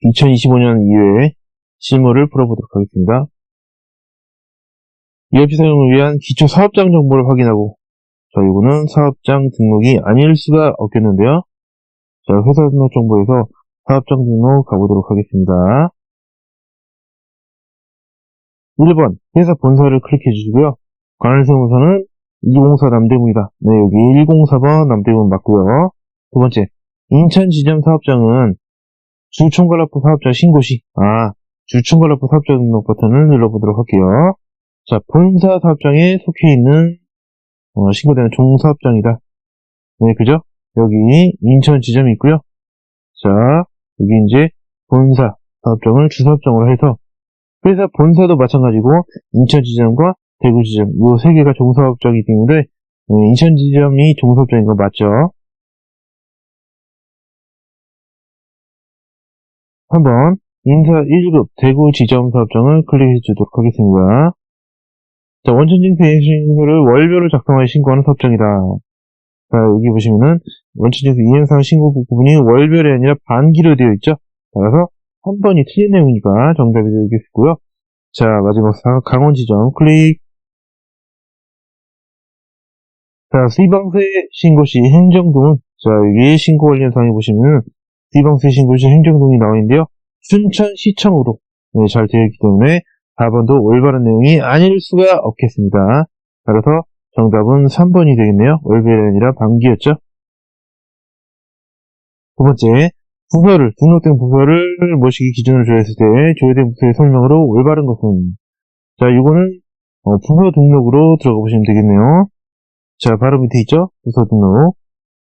2025년 2회 실무를 풀어보도록 하겠습니다. ERP 사용을 위한 기초 사업장 정보를 확인하고, 자, 이거는 사업장 등록이 아닐 수가 없겠는데요. 자, 회사 등록 정보에서 사업장 등록 가보도록 하겠습니다. 1번, 회사 본사를 클릭해 주시고요. 관할 세무서는 204 남대문이다. 네, 여기 104번 남대문 맞고요. 두 번째, 인천지점 사업장은 주총괄합부 사업자 신고시, 주총괄합부 사업자 등록 버튼을 눌러보도록 할게요. 자, 본사 사업장에 속해 있는, 신고되는 종사업장이다. 네, 그죠? 여기 인천지점이 있고요. 자, 여기 이제 본사 사업장을 주사업장으로 해서, 회사 본사도 마찬가지고, 인천지점과 대구지점, 이 세 개가 종사업장이기 때문에, 인천지점이 종사업장인 거 맞죠? 한번 인사 1급 대구지점 사업장을 클릭해 주도록 하겠습니다. 자, 원천징수 이행신고를 월별로 작성하여 신고하는 사업장이다. 자, 여기 보시면은 원천징수 이행사항 신고 부분이 월별이 아니라 반기로 되어 있죠. 따라서 한 번이 틀린 내용이니까 정답이 되겠고요. 자, 마지막 강원지점 클릭. 자, C방세 신고시 행정동. 자, 여기 신고 관련 사항에 보시면은 C방세 신고시 행정동이 나와 있는데요. 순천시청으로 잘 되어 있기 때문에 4번도 올바른 내용이 아닐 수가 없겠습니다. 따라서 정답은 3번이 되겠네요. 월별이 아니라 반기였죠. 두 번째, 부서를, 등록된 부서를 모시기 기준으로 조회했을 때 조회된 부서의 설명으로 올바른 것은, 자, 이거는 부서 등록으로 들어가 보시면 되겠네요. 자, 바로 밑에 있죠? 부서 등록.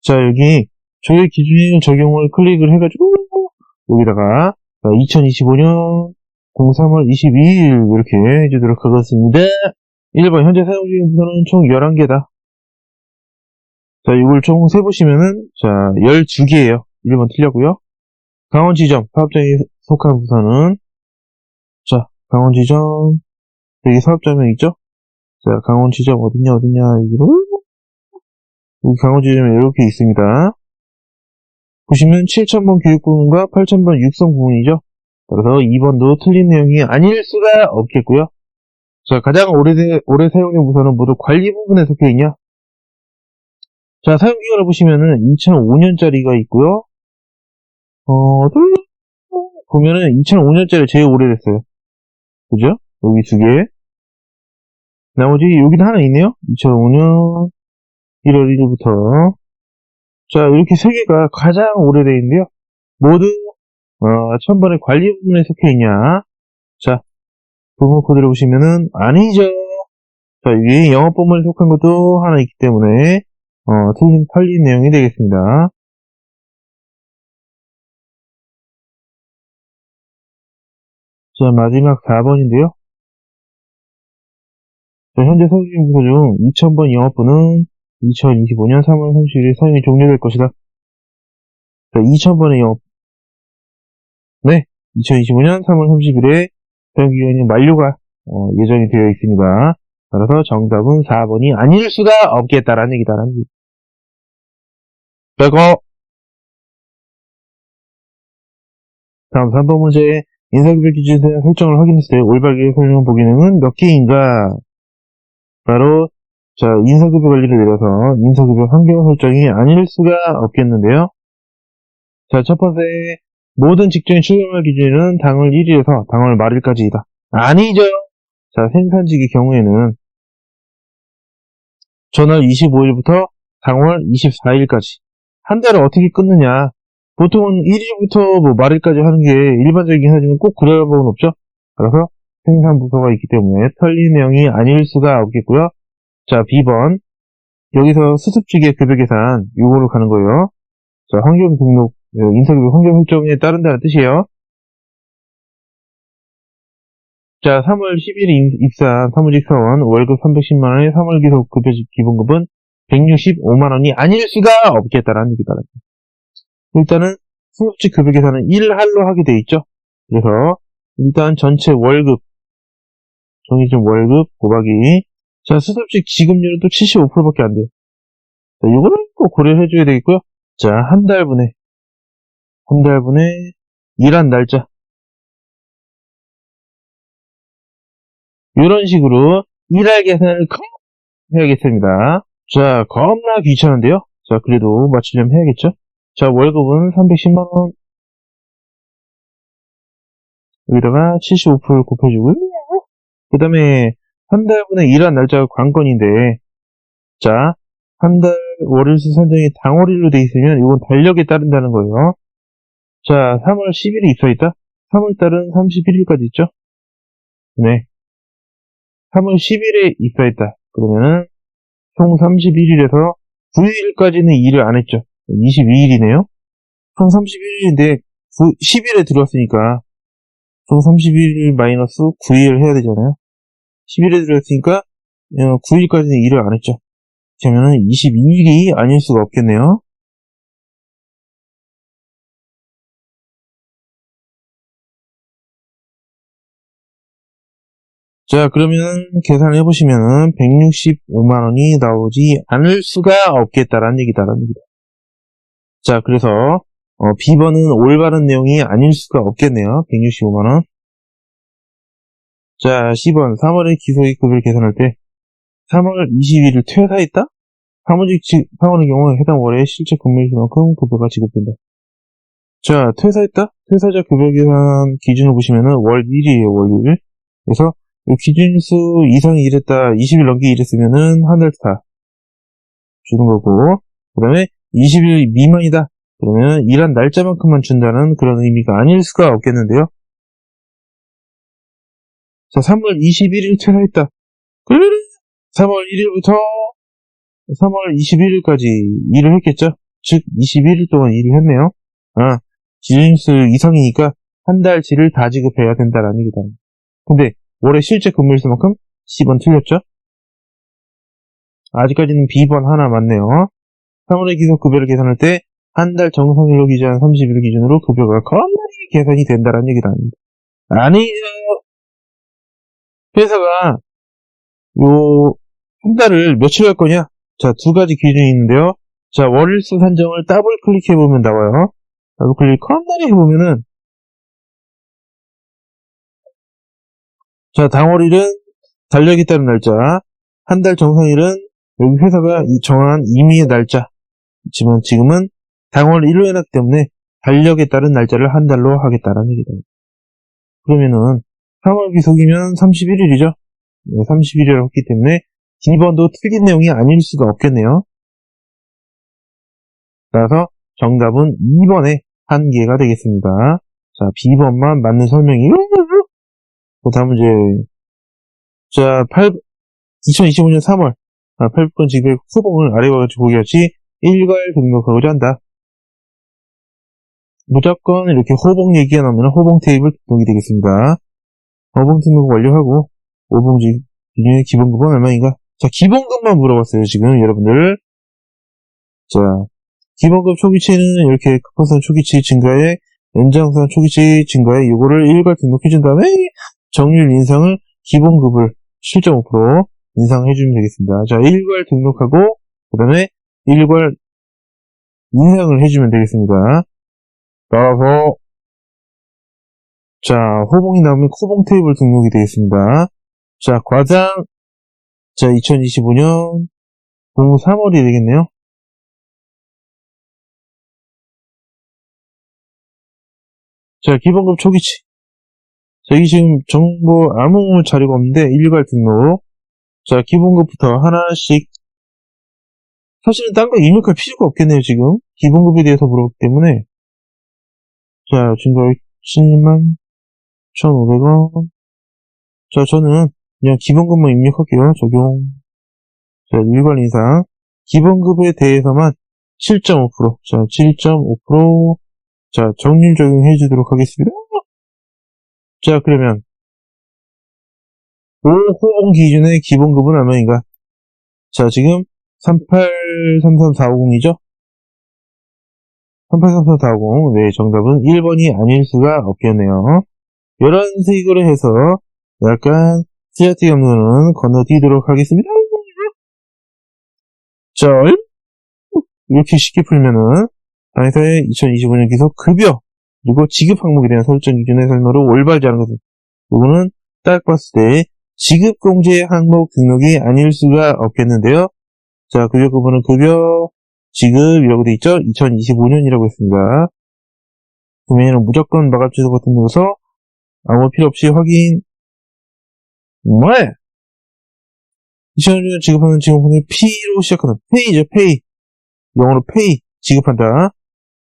자, 여기 조회 기준에 적용을 클릭을 해가지고 여기다가 2025년 03월 22일 이렇게 해주도록 하겠습니다. 1번 현재 사용 중인 부서는 총 11개다. 자, 이걸 총 세보시면은 자, 12개예요. 1번 틀렸고요. 강원지점 사업장에 속한 부서는 자, 강원지점 여기 사업장명 있죠? 자, 강원지점 어디냐 여기 강원지점에 이렇게 있습니다. 보시면 7000번 교육부문과 8000번 육성 부문이죠. 그래서 2번도 틀린 내용이 아닐 수가 없겠고요. 자, 가장 오래 사용된 부서는 모두 관리 부분에 속해 있냐? 자, 사용기간을 보시면은 2005년짜리가 있고요. 보면은 2005년짜리 제일 오래됐어요. 그죠? 여기 두 개. 나머지 여기도 하나 있네요. 2005년 1월 1일부터. 자, 이렇게 세 개가 가장 오래돼 있는데요. 모두 1000번의 관리 부분에 속해 있냐? 자, 부분 코드를 보시면은 아니죠. 자, 여기 영업 부문에 속한 것도 하나 있기 때문에 틀린 내용이 되겠습니다. 자, 마지막 4번인데요. 자, 현재 사용 중인 부서 중 2000번 영업부는 2025년 3월 30일에 사용이 종료될 것이다. 자, 2000번의 영업. 네, 2025년 3월 30일에 사용기간이 만료가 예정이 되어 있습니다. 따라서 정답은 4번이 아닐 수가 없겠다라는 얘기다라는 얘기. 그리고 다음 3번 문제. 인사급여 기준에 대한 설정을 확인했을 때 올바르게 설정 보기능은 몇 개인가? 바로 자, 인사급여 관리를 내려서 인사급여 환경 설정이 아닐 수가 없겠는데요. 자, 첫 번째, 모든 직종의 출근할 기준은 당월 1일에서 당월 말일까지이다. 아니죠. 자, 생산직의 경우에는 전월 25일부터 당월 24일까지. 한 달을 어떻게 끊느냐. 보통은 1일부터 뭐 말일까지 하는 게 일반적이긴 하지만 꼭 그럴 법은 없죠. 그래서 생산부서가 있기 때문에 틀린 내용이 아닐 수가 없겠고요. 자, B번. 여기서 수습직의 급여 계산, 요거로 가는 거예요. 자, 환경 등록, 인사급여 환경 설정에 따른다는 뜻이에요. 자, 3월 10일 입사한 사무직 사원 월급 310만원의 3월 기속 급여 기본급은 165만원이 아닐 수가 없겠다라는 얘기다. 일단은 수습직 급여 계산은 1할로 하게 돼 있죠. 그래서 일단 전체 월급, 정해진 월급 곱하기 자, 수습직 지급률은 또 75%밖에 안 돼요. 자, 이거는 꼭 고려해줘야 되겠고요. 자, 한 달분의 일한 날짜 이런 식으로 일할 계산을 해야겠습니다. 자, 겁나 귀찮은데요? 자, 그래도 맞추려면 해야겠죠? 자, 월급은 310만원. 여기다가 75% 곱해주고요. 그 다음에 한 달분의 일한 날짜가 관건인데, 자, 한 달 월일수 산정이 당월일로 돼 있으면 이건 달력에 따른다는 거예요. 자, 3월 10일에 입사했다? 3월달은 31일까지 있죠? 네. 3월 10일에 입사했다. 그러면은 총 31일에서 9일까지는 일을 안 했죠. 22일이네요. 총 31일인데 10일에 들어왔으니까 총 31일 마이너스 9일 해야 되잖아요. 10일에 들어왔으니까 9일까지는 일을 안 했죠. 그러면은 22일이 아닐 수가 없겠네요. 자, 그러면 계산을 해보시면은 165만원이 나오지 않을 수가 없겠다라는 얘기다라는 얘기다. 자, 그래서 B번은 올바른 내용이 아닐 수가 없겠네요. 165만원. 자, C번 3월에 기소기급을 계산할 때 3월 20일을 퇴사했다? 사원의 경우 해당 월에 실제 근무일만큼 급여가 지급된다. 자, 퇴사했다? 퇴사자 급여 계산 기준을 보시면은 월 1일이에요, 월 1일. 그래서 기준수 이상이 일했다, 20일 넘게 일했으면은 한 달 다 주는 거고, 그 다음에 20일 미만이다. 그러면 일한 날짜만큼만 준다는 그런 의미가 아닐 수가 없겠는데요. 자, 3월 21일 퇴사했다. 그러면 3월 1일부터 3월 21일까지 일을 했겠죠? 즉, 21일 동안 일을 했네요. 아, 기준수 이상이니까 한 달치를 다 지급해야 된다라는 얘기다. 근데 월에 실제 근무일수만큼 C번 틀렸죠? 아직까지는 B번 하나 맞네요. 3월에 기소급여를 계산할 때 한 달 정상일로 기재한 30일 기준으로 급여가 건강히 계산이 된다라는 얘기다. 아니죠. 회사가 한 달을 며칠 할 거냐? 자, 두 가지 기준이 있는데요. 자, 월일수 산정을 더블 클릭해보면 나와요. 더블 클릭 건강히 해보면은, 자, 당월일은 달력에 따른 날짜, 한 달 정상일은 여기 회사가 정한 임의의 날짜. 그렇지만 지금은 당월 1로 해놨기 때문에 달력에 따른 날짜를 한 달로 하겠다라는 얘기다. 그러면은 3월 기속이면 31일이죠. 31일을 했기 때문에 D번도 틀린 내용이 아닐 수가 없겠네요. 따라서 정답은 2번에 한 개가 되겠습니다. 자, B번만 맞는 설명이요. 그 다음 문제. 자, 2025년 3월 8번 지급의 후봉을 아래와 같이 보기같이 일괄 등록하고자 한다. 무조건 이렇게 호봉 얘기가 나오면 호봉 테이블 등록이 되겠습니다. 호봉 등록 완료하고 5봉지 기준의 기본급은 얼마인가? 자, 기본급만 물어봤어요, 지금 여러분들. 자, 기본급 초기치는 이렇게 급하선 초기치 증가에 연장선 초기치 증가에 요거를 일괄 등록해준 다음에 정률 인상을 기본급을 7.5% 인상해주면 되겠습니다. 자, 일괄 등록하고 그 다음에 일괄 인상을 해주면 되겠습니다. 따라서 자, 호봉이 나오면 코봉 테이블 등록이 되겠습니다. 자, 과장 자, 2025년 03월이 되겠네요. 자, 기본급 초기치. 자, 여기 지금 정보 아무 자료가 없는데 일괄 등록. 자, 기본급부터 하나씩. 사실은 딴 거 입력할 필요가 없겠네요, 지금. 기본급에 대해서 물었기 때문에. 자, 증가액 7만 1,500원. 자, 저는 그냥 기본급만 입력할게요. 적용. 자, 일괄 인상. 기본급에 대해서만 7.5%. 자, 7.5%. 자, 정률 적용해 주도록 하겠습니다. 자, 그러면 5호봉 기준의 기본급은 얼마인가? 자, 지금 3833450이죠? 3833450. 네, 정답은 1번이 아닐 수가 없겠네요. 이런 식으로 해서 약간 CRT 경로는 건너뛰도록 하겠습니다. 자, 이렇게 쉽게 풀면은 당사의 2025년 기소 급여 그리고 지급 항목에 대한 설정 기준의 설명으로 올바르지 않은 것은 이거는 딱 봤을 때 지급공제 항목 등록이 아닐 수가 없겠는데요. 자, 급여 구분은 급여, 지급이라고 돼 있죠? 2025년이라고 했습니다. 그러면 무조건 마감 취소 버튼 눌러서 아무 필요 없이 확인. 뭐야? 2025년 지급하는 지급분을 P로 시작하는 페이죠, 페이. 영어로 페이, 지급한다.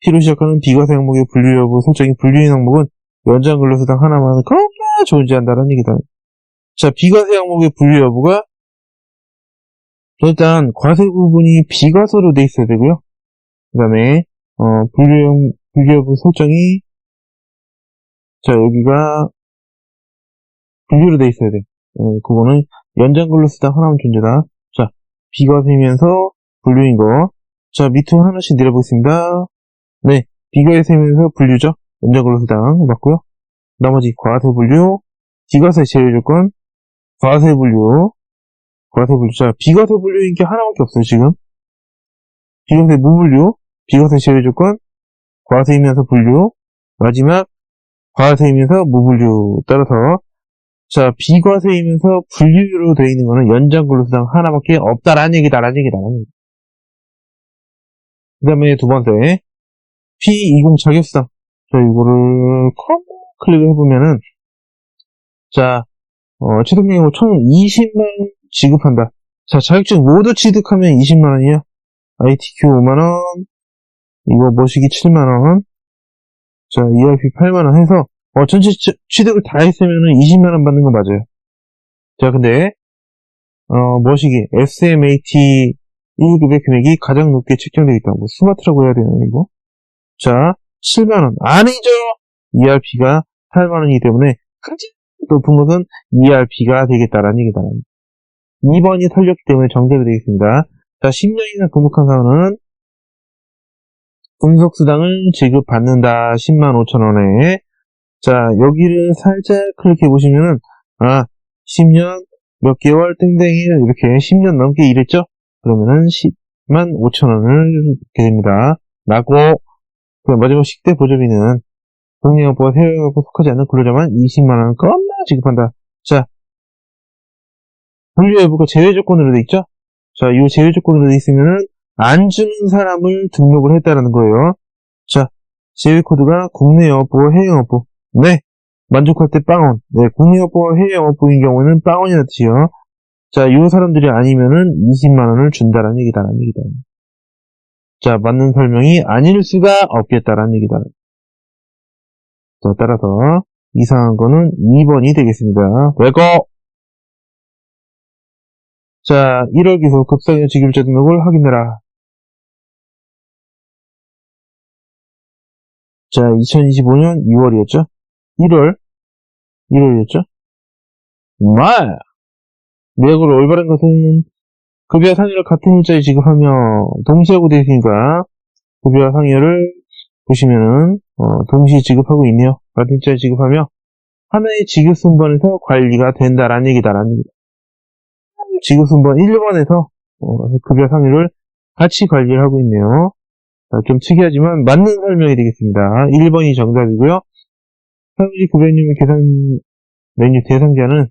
P로 시작하는 비과세 항목의 분류 여부 설정이 분류인 항목은 연장 근로수당 하나만 겁나 존재한다는 얘기다. 자, 비과세 항목의 분류 여부가 일단 과세 부분이 비과세로 돼 있어야 되고요. 그 다음에 분류 여부 설정이 자 여기가 분류로 돼 있어야 돼. 그거는 연장 근로수당 하나만 존재다. 자, 비과세면서 분류인 거. 자, 밑으로 하나씩 내려보겠습니다. 네, 비과세면서 분류죠. 연장 근로수당 맞고요. 나머지 과세 분류, 비과세 제외 조건, 과세 분류. 자, 비과세 분류인 게 하나밖에 없어요, 지금. 비과세 무분류, 비과세 제외 조건, 과세이면서 분류, 마지막, 과세이면서 무분류. 따라서, 자, 비과세이면서 분류로 되어 있는 거는 연장 근로수당 하나밖에 없다라는 얘기다라는 얘기다. 그 다음에 두 번째, P20 자격수당. 자, 이거를 클릭을 해보면은, 자, 취득량이 총 20만원 지급한다. 자, 자격증 모두 취득하면 20만원이야. ITQ 5만원, 이거 모시기 7만원, 자, ERP 8만원 해서, 전체 취득을 다 했으면은 20만원 받는 거 맞아요. 자, 근데, 모시기, SMAT 1급의 금액이 가장 높게 책정되어 있다. 뭐, 스마트라고 해야 되나, 이거? 자, 7만원. 아니죠! ERP가 8만원이기 때문에, 가장 높은 것은 ERP가 되겠다라는 얘기다. 2번이 털렸기 때문에 정답이 되겠습니다. 자, 10년 이상 근무한 사원은 금속수당을 지급받는다. 10만 5천원에. 자, 여기를 살짝 클릭해 보시면은, 10년 몇 개월 땡땡이 이렇게 10년 넘게 일했죠? 그러면은 10만 5천원을 받게 됩니다. 라고, 마지막 10대 보조비는 공익업보와 세액업에 속하지 않는 근로자만 20만원 겁나 지급한다. 자, 분류 여부가 제외 조건으로 돼 있죠? 자, 이 제외 조건으로 돼 있으면은 안 주는 사람을 등록을 했다라는 거예요. 자, 제외 코드가 국내 영업부와 해외 영업부. 네, 만족할 때 빵원. 네, 국내 영업부와 해외 영업부인 경우에는 빵원이라는 뜻이요. 자, 이 사람들이 아니면은 20만원을 준다라는 얘기다라는 얘기다. 자, 맞는 설명이 아닐 수가 없겠다라는 얘기다. 자, 따라서 이상한 거는 2번이 되겠습니다. 왜고? 자, 1월 기소 급상여 지급자 등록을 확인해라. 자, 2025년 6월이었죠? 1월이었죠? 내역을 올바른 것은 급여와 상여를 같은 일자에 지급하며 동시하고 되어 있으니까 급여와 상여를 보시면은 동시 지급하고 있네요. 같은 일자에 지급하며 하나의 지급순번에서 관리가 된다라는 얘기다라는 얘기다. 지급순번 1번에서 급여 상여를 같이 관리를 하고 있네요. 자, 좀 특이하지만 맞는 설명이 되겠습니다. 1번이 정답이고요. 사무직 급여유무 계산 메뉴 대상자는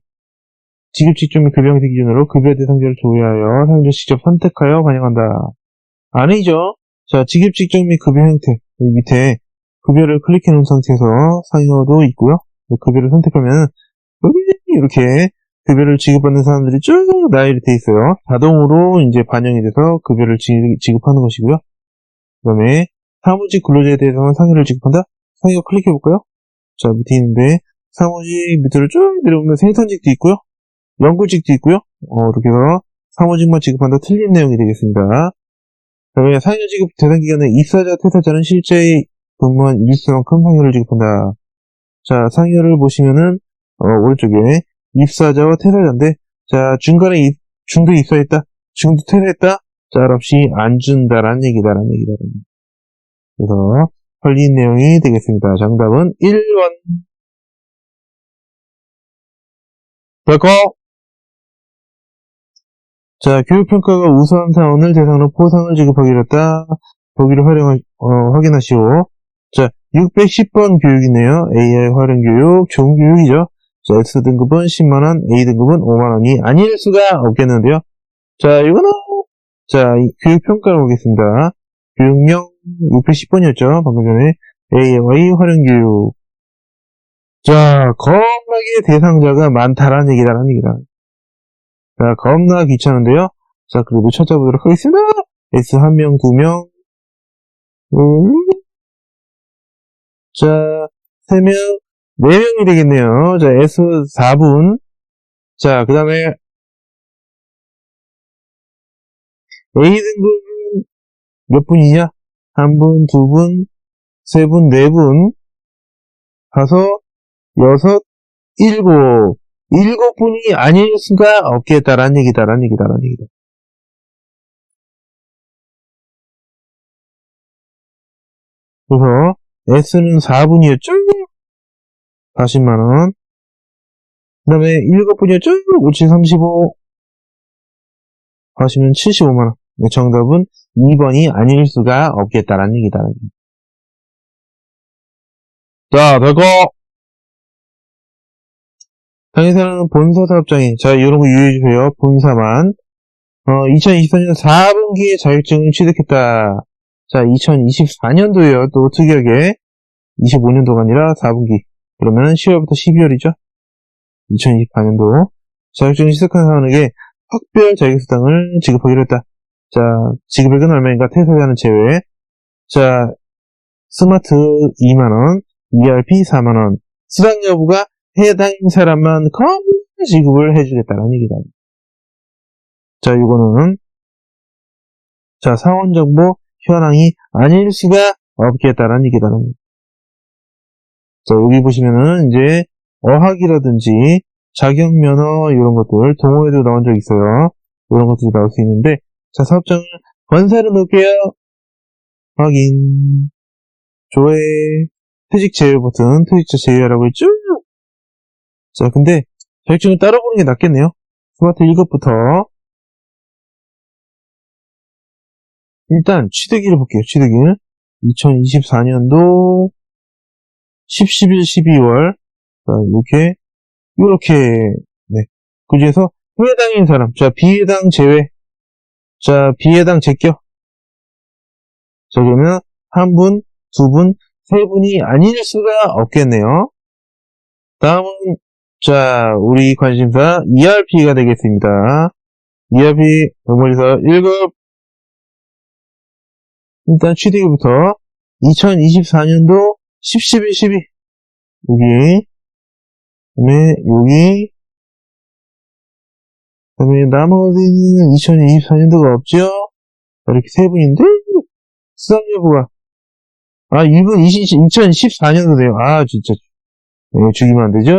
지급 직종 및 급여 형태 기준으로 급여 대상자를 조회하여 사용자 직접 선택하여 반영한다. 아니죠. 자, 지급 직종 및 급여 형태 여기 밑에 급여를 클릭해 놓은 상태에서 상여도 있고요. 급여를 선택하면 이렇게 급여를 지급받는 사람들이 쭉 나열이 돼 있어요. 자동으로 이제 반영이 돼서 급여를 지급하는 것이고요. 그 다음에 사무직 근로자에 대해서는 상여를 지급한다. 상여 클릭해 볼까요? 자, 밑에 있는데 사무직 밑으로 쭉 내려오면 생산직도 있고요. 연구직도 있고요. 이렇게 해서 사무직만 지급한다. 틀린 내용이 되겠습니다. 그 다음에 상여 지급 대상 기간에 입사자, 퇴사자는 실제 근무한 일수만큼 상여를 지급한다. 자, 상여를 보시면은 오른쪽에 입사자와 퇴사자인데, 자, 중도 입사했다, 중도 퇴사했다, 짤 없이 안 준다라는 얘기다라는 얘기다. 그래서 걸린 내용이 되겠습니다. 정답은 1번. 됐고, 자, 교육평가가 우수한 사원을 대상으로 포상을 지급하기로 했다. 보기를 확인하시오. 자, 610번 교육이네요. AI 활용 교육, 좋은 교육이죠. 자, S등급은 10만원, A등급은 5만원이 아닐 수가 없겠는데요. 자, 이거는, 자, 교육평가를 보겠습니다. 교육령 610번이었죠. 방금 전에. AY 활용교육. 자, 겁나게 대상자가 많다라는 얘기다. 자, 겁나 귀찮은데요. 자, 그래도 찾아보도록 하겠습니다. S 1명, 2명. 자, 3명, 4명이 되겠네요. 자, S 4분. 자, 그 다음에 A등급은 몇 분이냐? 1분, 2분, 3분, 4분, 5, 6, 7. 7분이 아닐 수가 없겠다라는 얘기다. 그래서 S는 4분이었죠? 40만원. 그 다음에 7분이었죠? 5, 7, 35. 하시면 75만원. 네, 정답은 2번이 아닐 수가 없겠다라는 얘기다. 자, 되고. 당해사는 본사 사업장에, 자, 이런 거 유의해주세요. 본사만. 2024년 4분기에 자격증을 취득했다. 자, 2024년도에요. 또 특이하게. 25년도가 아니라 4분기. 그러면 10월부터 12월이죠. 2024년도. 자격증을 취득한 사원에게 특별 자격수당을 지급하기로 했다. 자, 지급액은 얼마인가? 퇴사자는 제외. 자, 스마트 2만원, ERP 4만원. 수당 여부가 해당 사람만 지급을 해주겠다는 얘기다. 자, 이거는, 자, 사원정보 현황이 아닐 수가 없겠다는 얘기다. 자, 여기 보시면은, 이제, 어학이라든지, 자격면허, 이런 것들, 동호회도 나온 적 있어요. 이런 것들이 나올 수 있는데, 자, 사업장을 건사를 놓을게요. 확인. 조회. 퇴직 제외 버튼, 퇴직자 제외하라고 했죠? 자, 근데, 자격증을 따로 보는 게 낫겠네요. 스마트 1급부터. 일단, 취득일을 볼게요, 취득일. 2024년도 11일, 12월. 자, 이렇게, 네. 그 중에서 후회당인 사람. 자, 비해당 제외. 자, 비해당 제껴. 자, 그러면, 1분, 2분, 3분이 아닐 수가 없겠네요. 다음은, 자, 우리 관심사 ERP가 되겠습니다. ERP, 영문에서 1급. 일단 취득일부터 2024년도 11, 12. 여기. 그다음에 여기. 그다음에 나머지는 2024년도가 없죠? 이렇게 세 분인데 수당 여부가 이분 2014년도네요. 진짜 네, 죽이면 안 되죠?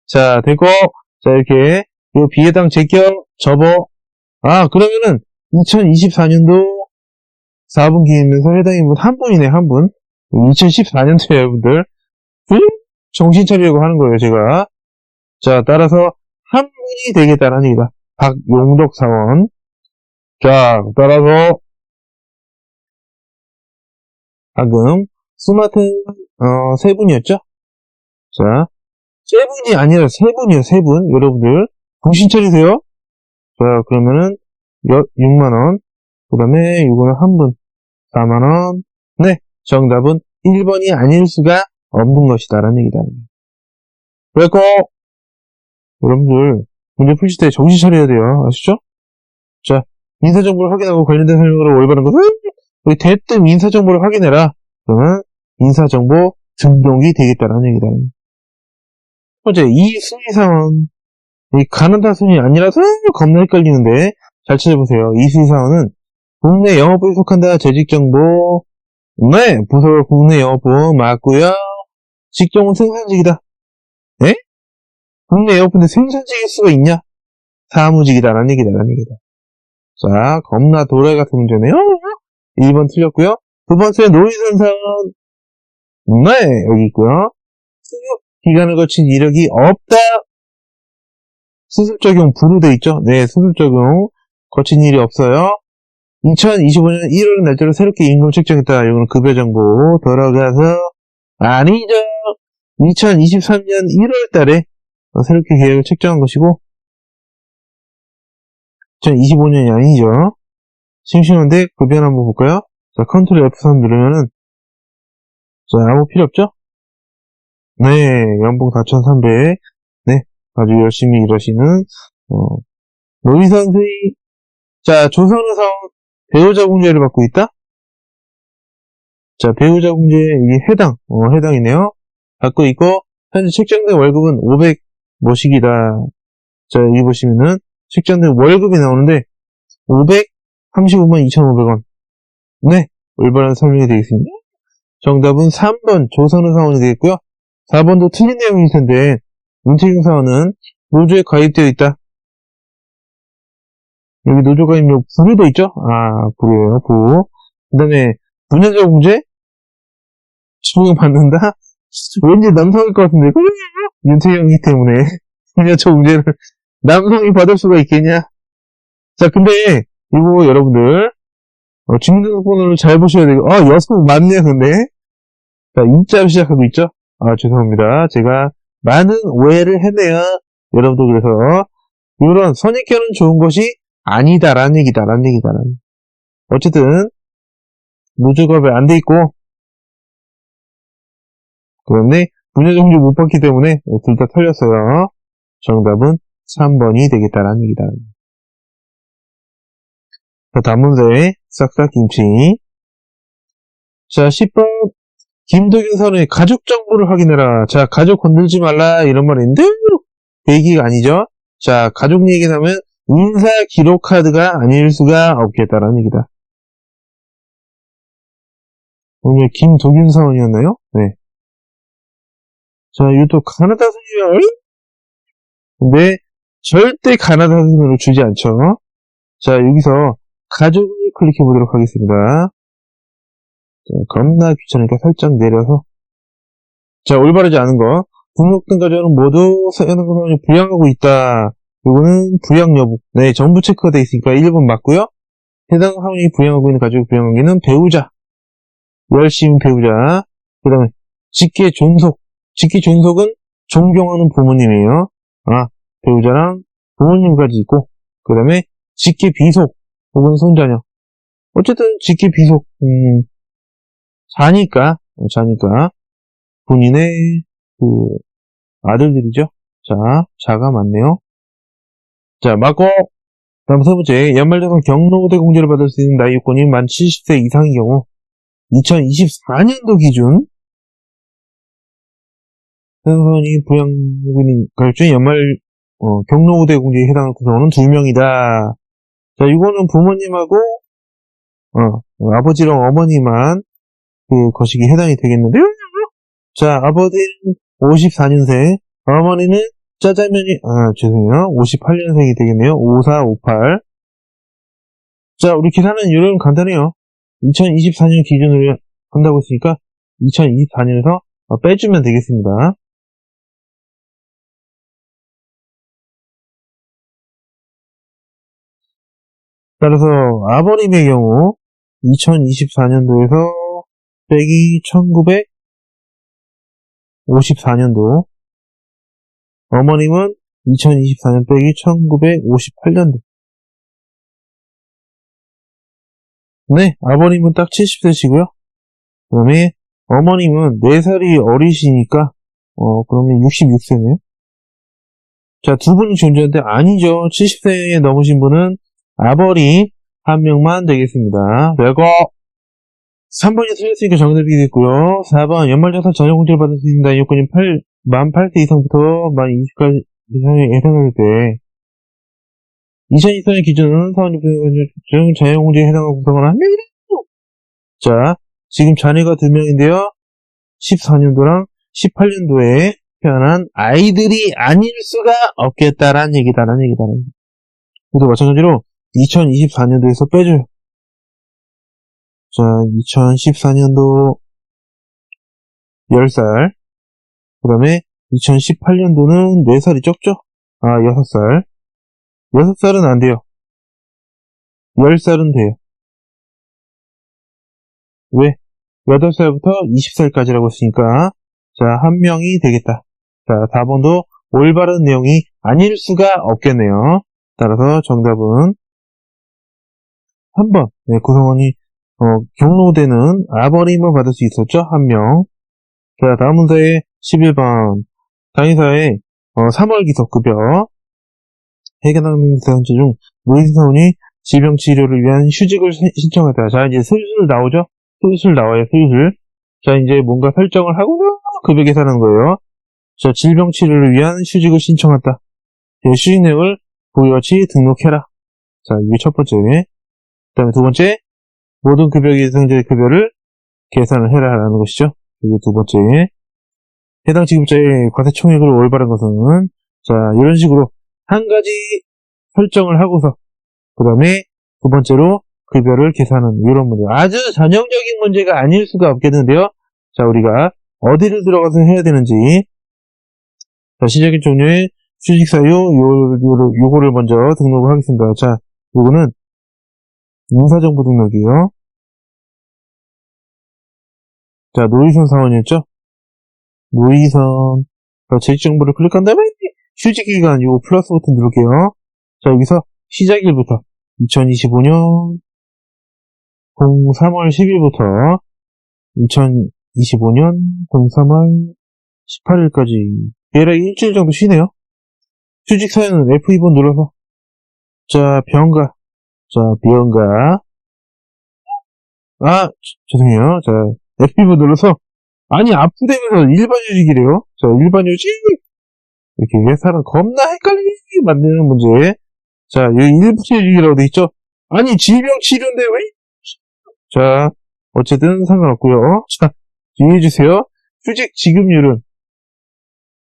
자, 됐고. 자, 이렇게 요 비해당 제껴 접어. 그러면은 2024년도 4분기이면서 해당 인분 한 분이네, 한 분. 2014년도에 여러분들 정신 차리려고 하는 거예요, 제가. 자, 따라서 한 분이 되겠다는 얘기다. 박용덕 사원. 자, 따라서 방금 스마트 세 분이었죠? 자, 세 분이 아니라 세 분이요, 세 분. 여러분들 정신 차리세요. 자, 그러면은 6만원. 그 다음에 이거는 한 분 4만원. 네, 정답은 1번이 아닐 수가 없는 것이다 라는 얘기다. 그래서 여러분들 문제 풀실 때 정신 차려야 돼요. 아시죠? 자, 인사정보를 확인하고 관련된 설명으로 올바른 것은 우리 대뜸 인사정보를 확인해라. 그러면 인사정보 등록이 되겠다라는 얘기다. 첫 번째, 이 수의사원. 이 가난다 순이 아니라서 겁나 헷갈리는데 잘 찾아보세요. 이 수의사원은 국내 영업부에 속한다. 재직정보. 네, 부서 국내 영업부 맞고요. 직종은 생산직이다. 에? 국내 영업부인데 생산직일 수가 있냐? 사무직이다라는 얘기다. 자, 겁나 도라이 같은 문제네요. 1번 틀렸고요. 두 번째, 노이선사원. 네, 여기 있고요. 수급 기간을 거친 이력이 없다. 수습 적용 불우돼 있죠? 네, 수습 적용 거친 일이 없어요. 2025년 1월 날짜로 새롭게 임금 책정했다. 이거는 급여 정보 들어가서 아니죠. 2023년 1월 달에 새롭게 계약을 책정한 것이고, 2025년이 아니죠. 심심한데 급여 한번 볼까요? 자, 컨트롤 F3 누르면은, 자, 아무 필요 없죠? 네, 연봉 4,300. 네, 아주 열심히 일하시는, 노희 선수의, 자, 조선우성 배우자 공제를 받고 있다? 자, 배우자 공제, 이게 해당이네요. 받고 있고, 현재 책정된 월급은 500 뭐시기다. 자, 여기 보시면은, 책정된 월급이 나오는데, 535만 2,500원. 네, 올바른 설명이 되겠습니다. 정답은 3번 조선우 사원이 되겠고요. 4번도 틀린 내용일 텐데, 문태경 사원은 노조에 가입되어 있다. 여기 노조 가입료 부도 있죠? 아, 부예요, 부. 그 다음에, 분야적 공제? 적용받는다? 왠지 남성일 것 같은데, 윤태경이기 때문에. 분야적 공제를 남성이 받을 수가 있겠냐? 자, 근데, 이거 여러분들, 중등권으로 잘 보셔야 되고, 여성 맞네요, 근데. 자, 인자로 시작하고 있죠? 아, 죄송합니다. 제가 많은 오해를 했네요. 여러분도 그래서, 이런 선입견은 좋은 것이 아니다라는 얘기다라는 얘기다. 어쨌든, 노조가입 안 돼 있고, 그런데, 분야정지 못 받기 때문에, 둘 다 틀렸어요. 정답은 3번이 되겠다라는 얘기다. 자, 다음 문제, 싹싹김치. 자, 10번, 김도균 선의 가족 정보를 확인해라. 자, 가족 건들지 말라, 이런 말인데, 그 얘기가 아니죠? 자, 가족 얘기 하면, 인사 기록 카드가 아닐 수가 없겠다라는 얘기다. 오늘 김도균 사원이었나요? 네. 자, 이것도 가나다 선이요. 근데, 절대 가나다 선으로 주지 않죠. 자, 여기서, 가족을 클릭해 보도록 하겠습니다. 자, 겁나 귀찮으니까 살짝 내려서. 자, 올바르지 않은 거. 등록된 가족은 모두 사원이 부양하고 있다. 이거는 부양 여부. 네, 전부 체크가 되어 있으니까 1번 맞고요. 해당 사원이 부양하고 있는 가족을 부양하기는 배우자. 열심히 배우자. 그 다음에 직계 존속. 직계 존속은 존경하는 부모님이에요. 아, 배우자랑 부모님까지 있고. 그 다음에 직계 비속 혹은 손자녀. 어쨌든 직계 비속. 자니까 본인의 그 아들들이죠. 자, 자가 맞네요. 자, 맞고 다음 세 번째, 연말정산 경로우대 공제를 받을 수 있는 나이 요건이 만 70세 이상의 경우 2024년도 기준 해당사원이 부양금이 갈중 연말 경로우대 공제에 해당하는 구성원은 2명이다. 자, 이거는 부모님하고 아버지랑 어머니만 그 거시기 해당이 되겠는데요. 자, 아버지는 54년생, 어머니는 죄송해요. 58년생이 되겠네요. 54, 58. 자, 우리 계산은 이런 간단해요. 2024년 기준으로 한다고 했으니까 2024년에서 빼주면 되겠습니다. 따라서 아버님의 경우 2024년도에서 빼기 1954년도, 어머님은 2024년 빼기 1958년도. 네, 아버님은 딱 70세시고요. 그 다음에 어머님은 4살이 어리시니까 그러면 66세네요. 자, 두 분이 존재하는데 아니죠. 70세에 넘으신 분은 아버님 한 명만 되겠습니다. 그리고 3번이 틀렸으니까 정답이 되겠고요. 4번 연말정산 전용 공제를 받을 수 있는 나이 요건이 만 8세 이상부터 만 20까지 이상에 해당할 때 2024년 기준은 사원이 자영 공제에 해당하는 구성원 한 명이다. 자, 지금 자녀가 2명인데요. 14년도랑 18년도에 태어난 아이들이 아닐 수가 없겠다라는 얘기다라는 얘기다. 그래도 마찬가지로 2024년도에서 빼줘요. 자, 2014년도 10살. 그 다음에 2018년도는 4살이 적죠? 6살. 6살은 안 돼요. 10살은 돼요. 왜? 8살부터 20살까지라고 했으니까, 자, 한 명이 되겠다. 자, 4번도 올바른 내용이 아닐 수가 없겠네요. 따라서 정답은 3번. 네, 구성원이 경로되는 아버님을 받을 수 있었죠. 1명. 자, 다음 문제 11번. 당의사의 3월 기속급여 해결하는 현재 중 노인사원이 질병 치료를 위한 휴직을 신청했다. 자, 이제 슬슬 나오죠? 슬슬 나와요, 슬슬. 자, 이제 뭔가 설정을 하고 급여 계산하는 거예요. 자, 질병 치료를 위한 휴직을 신청했다. 휴직 내역을 보기와 같이 등록해라. 자, 이게 첫 번째. 그 다음에 두 번째, 모든 급여 계승자의 급여를 계산을 해라라는 것이죠. 그리고 두 번째, 해당 지급자의 과세총액을 올바른 것은, 자, 이런 식으로 한 가지 설정을 하고서, 그 다음에 두 번째로 급여를 계산하는 이런 문제. 아주 전형적인 문제가 아닐 수가 없겠는데요. 자, 우리가 어디를 들어가서 해야 되는지. 자, 시작일 종료의 휴직사유, 요거를 먼저 등록을 하겠습니다. 자, 요거는 인사정보 등록이에요. 자, 노이선 사원이었죠? 노이선. 자, 재직정보를 클릭한 다음에 휴직기간 요거 플러스 버튼 누를게요. 자, 여기서 시작일부터 2025년 03월 10일부터 2025년 03월 18일까지 얘랑 일주일 정도 쉬네요. 휴직 사연은 F2번 눌러서 자, 병가. 자, 병가. 아, 죄송해요. 자, F2번 눌러서 아니, 아프다면서 일반 휴직이래요. 자, 일반 휴직. 이렇게 사람 겁나 헷갈리게 만드는 문제. 자, 여기 일반 휴직이라고 돼 있죠? 아니, 질병 치료인데 왜? 자, 어쨌든 상관없고요. 자, 주의해주세요. 휴직 지급률은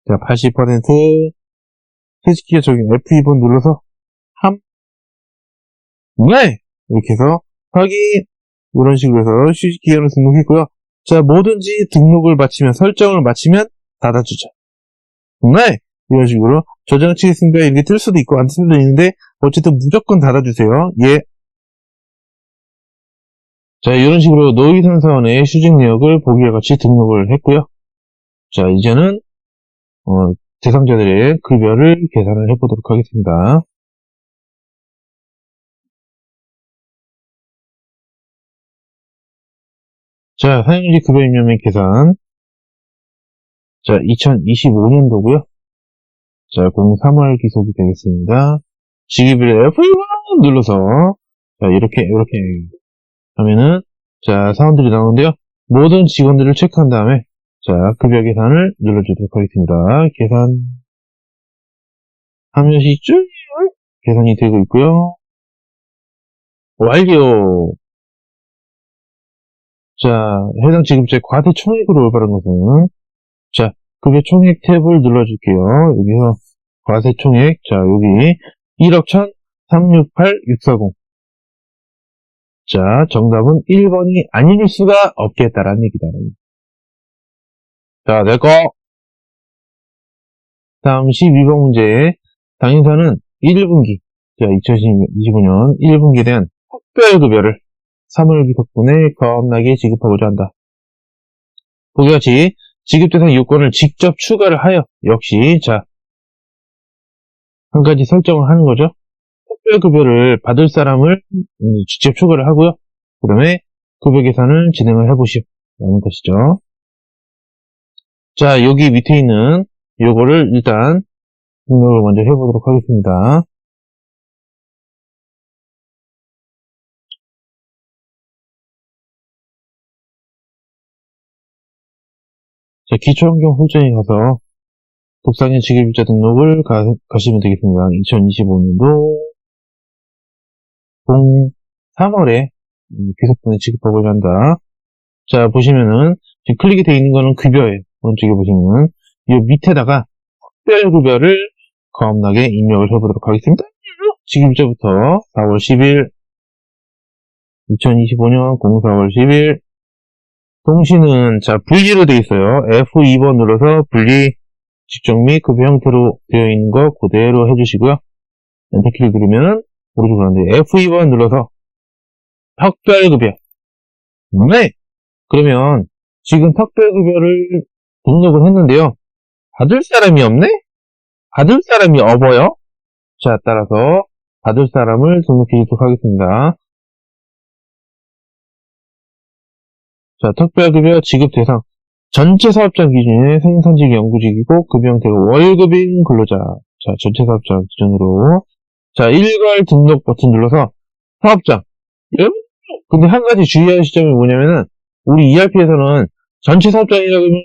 자, 80% 휴직기가 적용 F2번 눌러서 네! 이렇게 해서 확인 이런 식으로 해서 휴직기간을 등록했고요. 자, 뭐든지 등록을 마치면 설정을 마치면 닫아주죠. 네! 이런 식으로 저장치겠습니다. 이렇게 뜰 수도 있고 안 뜰 수도 있는데 어쨌든 무조건 닫아주세요. 예. 자, 이런 식으로 노이선 사원의 휴직 내역을 보기와 같이 등록을 했고요. 자, 이제는 대상자들의 급여를 계산을 해보도록 하겠습니다. 자, 사용직 급여 입력 및 계산. 자, 2025년도고요. 자, 03월 기속이 되겠습니다. 지급일 F1 눌러서 자, 이렇게 하면은 자, 사원들이 나오는데요. 모든 직원들을 체크한 다음에 자, 급여 계산을 눌러주도록 하겠습니다. 계산 하면서 쭉 계산이 되고 있고요. 완료. 자, 해당 지급자의 과세 총액으로 올바른 것은 자, 급여 총액 탭을 눌러줄게요. 여기서 과세 총액 자, 여기 1억 1,368,640 자, 정답은 1번이 아닐 수가 없겠다라는 얘기다. 자, 내거 다음 12번 문제. 당인사는 1분기, 자, 2025년 1분기에 대한 특별급여를 3월 기속분에 겁나게 지급하고자 한다. 보기와 같이 지급대상 요건을 직접 추가를 하여 역시 자, 한 가지 설정을 하는 거죠. 특별급여를 받을 사람을 직접 추가를 하고요. 그 다음에 급여 계산을 진행을 해보시오. 라는 것이죠. 자, 여기 밑에 있는 요거를 일단 등록을 먼저 해보도록 하겠습니다. 자, 기초환경 설정에 가서 독상인 지급일자 등록을 가시면 되겠습니다. 2025년도 03월에 기속분에 지급하고자 한다. 자, 보시면은 지금 클릭이 되어 있는 거는 급여예요. 오른쪽에 보시면 이 밑에다가 특별급여를 겁나게 입력을 해보도록 하겠습니다. 지급일자부터 4월 10일 2025년 04월 10일 동시는 자, 분리로 되어 있어요. F2번 눌러서 분리 직종 및 급여 형태로 되어 있는 거 그대로 해주시고요. 엔터키를 누르면 오른쪽으로 가는데 F2번 눌러서 특별급여. 네! 그러면 지금 특별급여를 등록을 했는데요. 받을 사람이 없네? 받을 사람이 업어요. 자, 따라서 받을 사람을 등록해 주도록 하겠습니다. 자, 특별급여 지급 대상. 전체 사업장 기준의 생산직 영구직이고 급여 형태가 월급인 근로자. 자, 전체 사업장 기준으로. 자, 일괄 등록 버튼 눌러서 사업장. 근데 한 가지 주의할 시점이 뭐냐면은 우리 ERP에서는 전체 사업장이라고 하면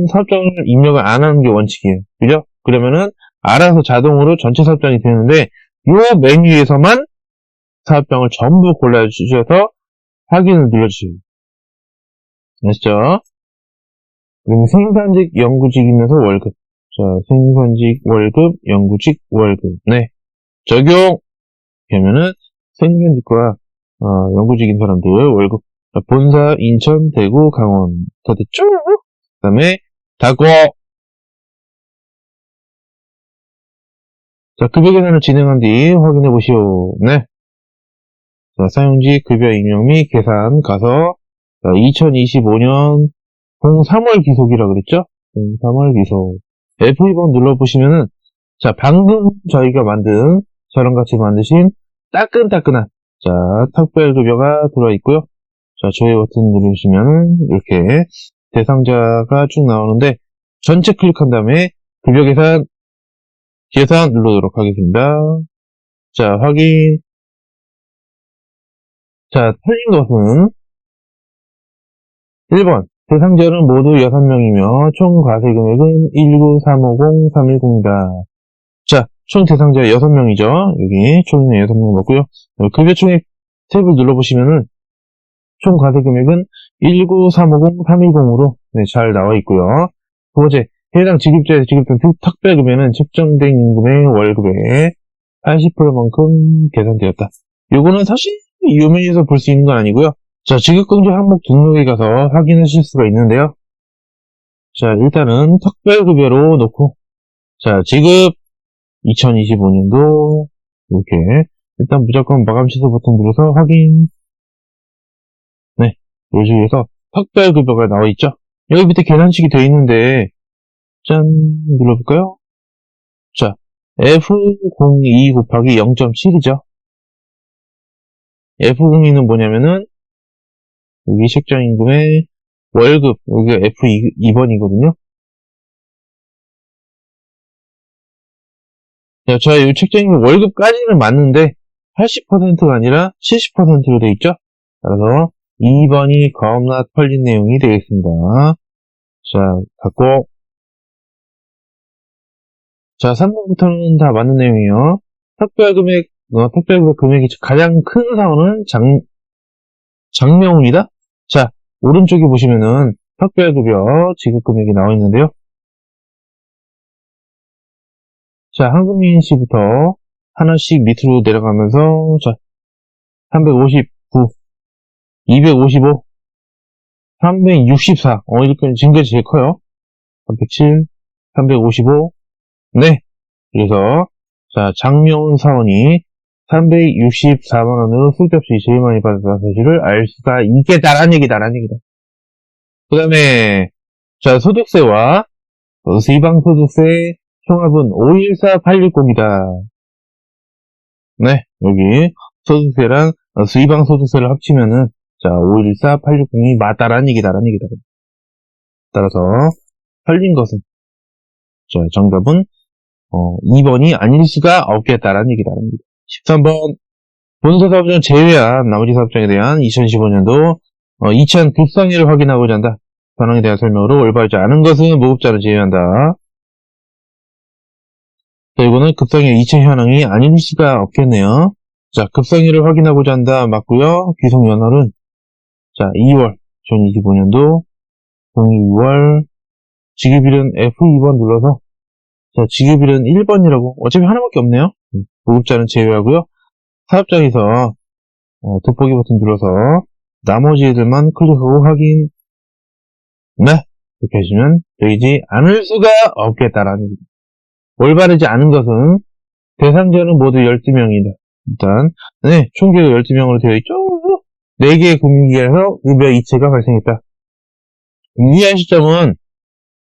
사업장을 입력을 안 하는 게 원칙이에요. 그죠? 그러면은 알아서 자동으로 전체 사업장이 되는데 이 메뉴에서만 사업장을 전부 골라주셔서 확인을 눌러주세요. 아시죠? 그럼 생산직 영구직이면서 월급. 자, 생산직 월급, 영구직 월급. 네. 적용! 그러면은 생산직과 영구직인 사람들 월급. 자, 본사 인천, 대구, 강원. 다 됐죠? 그 다음에 닫고. 자, 급여 계산을 진행한 뒤 확인해 보시오. 네. 자, 사용직 급여 입력 및 계산 가서 2025년 03월 기속이라 그랬죠? 03월 기속. F2번 눌러보시면은, 자, 방금 저희가 만든, 저랑 같이 만드신 따끈따끈한, 자, 특별급여가 들어와 있고요. 자, 조회 버튼 누르시면은, 이렇게 대상자가 쭉 나오는데, 전체 클릭한 다음에, 급여 계산 누르도록 하겠습니다. 자, 확인. 자, 틀린 것은, 1번. 대상자는 모두 6명이며 총 과세 금액은 19350-310이다. 자, 총 대상자 6명이죠. 여기 총 6명 맞고요. 급여 총액 탭을 눌러보시면은 총 과세 금액은 19350-310으로 네, 잘 나와 있고요. 두 번째, 해당 지급자에서 지급된 특별급여는 책정된 임금의 월급의 80%만큼 계산되었다. 요거는 사실 이 메뉴에서 볼 수 있는 건 아니고요. 자, 지급공제 항목 등록에 가서 확인하실 수가 있는데요. 자, 일단은 특별급여로 놓고, 자, 지급 2025년도, 이렇게, 일단 무조건 마감 취소 버튼 눌러서 확인. 네, 이런 식으로 해서 특별급여가 나와 있죠. 여기 밑에 계산식이 되어 있는데, 짠, 눌러볼까요? 자, F02 곱하기 0.7이죠. F02는 뭐냐면은, 여기 책정임금의 월급, 여기가 F2번이거든요. 자, 이 책정임금 월급까지는 맞는데 80%가 아니라 70%로 되어 있죠. 따라서 2번이 겁나 털린 내용이 되겠습니다. 자, 갖고 자, 3번부터는 다 맞는 내용이에요. 특별급여 금액이 가장 큰 사원은 장명훈이다. 자, 오른쪽에 보시면은 특별급여 지급금액이 나와 있는데요. 자, 한국민 씨부터 하나씩 밑으로 내려가면서 자, 359, 255, 364. 이렇게 지금까지 제일 커요. 307, 355. 네. 그래서 자, 장명훈 사원이 364만원으로 쓸데없이 제일 많이 받았다는 사실을 알 수가 있겠다라는 얘기다. 그 다음에, 자, 소득세와 지방소득세 총합은 514860이다. 네, 여기 소득세랑 지방소득세를 합치면은, 자, 514860이 맞다라는 얘기다. 따라서, 틀린 것은, 자, 정답은, 2번이 아닐 수가 없겠다라는 얘기다. 13번, 본사 사업장 제외한 나머지 사업장에 대한 2015년도 2차 급상일을 확인하고자 한다. 반응에 대한 설명으로 올바르지 않은 것은 무급자를 제외한다. 자, 이거는 급상일 2차 현황이 아닐 수가 없겠네요. 자, 급상일을 확인하고자 한다. 맞고요. 귀속연월은 자, 2월 2025년도 02월 지급일은 F2번 눌러서 자, 지급일은 1번이라고 어차피 하나밖에 없네요. 무급자는 제외하고요. 사업장에서 돋보기 버튼 눌러서 나머지 애들만 클릭하고 확인. 네, 이렇게 하시면 되지 않을 수가 없겠다라는 얘기입니다. 올바르지 않은 것은 대상자는 모두 12명이다. 일단 네, 총계가 12명으로 되어 있죠. 4개의 금융기관에서 급여 이체가 발생했다. 유의할 시점은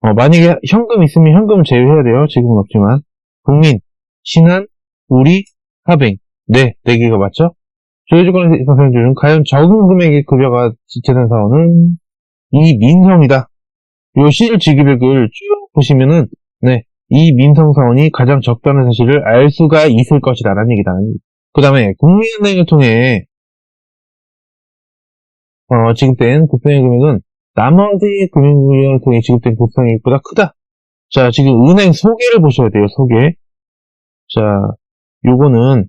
만약에 현금 있으면 현금을 제외해야 돼요. 지금은 없지만 국민, 신한, 우리, 하뱅. 네, 4개가 맞죠? 조회조건에서 설명 중 과연 적은 금액의 급여가 지체된 사원은 이 민성이다. 요 C를 지급액을 쭉 보시면은, 네, 이 민성 사원이 가장 적다는 사실을 알 수가 있을 것이다. 라는 얘기다. 그 다음에 국민은행을 통해 지급된 보상의 금액은 나머지 금융위원을 통해 지급된 보상액보다 크다. 자, 지금 은행 소개를 보셔야 돼요. 소개. 자, 요거는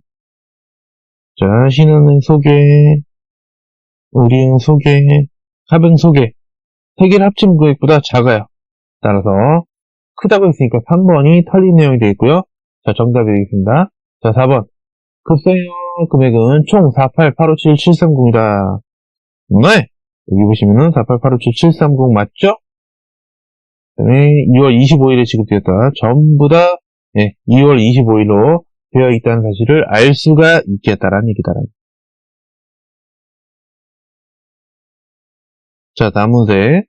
자, 신한은행 소개, 우리은행 소개, 하뱅 소개. 세 개를 합친 금액보다 작아요. 따라서 크다고 했으니까 3번이 틀린 내용이 되겠고요. 자, 정답이 되겠습니다. 자, 4번. 급사용 금액은 총 48857,730이다. 네! 여기 보시면은 48857,730 맞죠? 그다음에 2월 25일에 지급되었다. 전부 다 2월 25일로 되어 있다는 사실을 알 수가 있겠다라는 얘기다. 자, 다음 문제.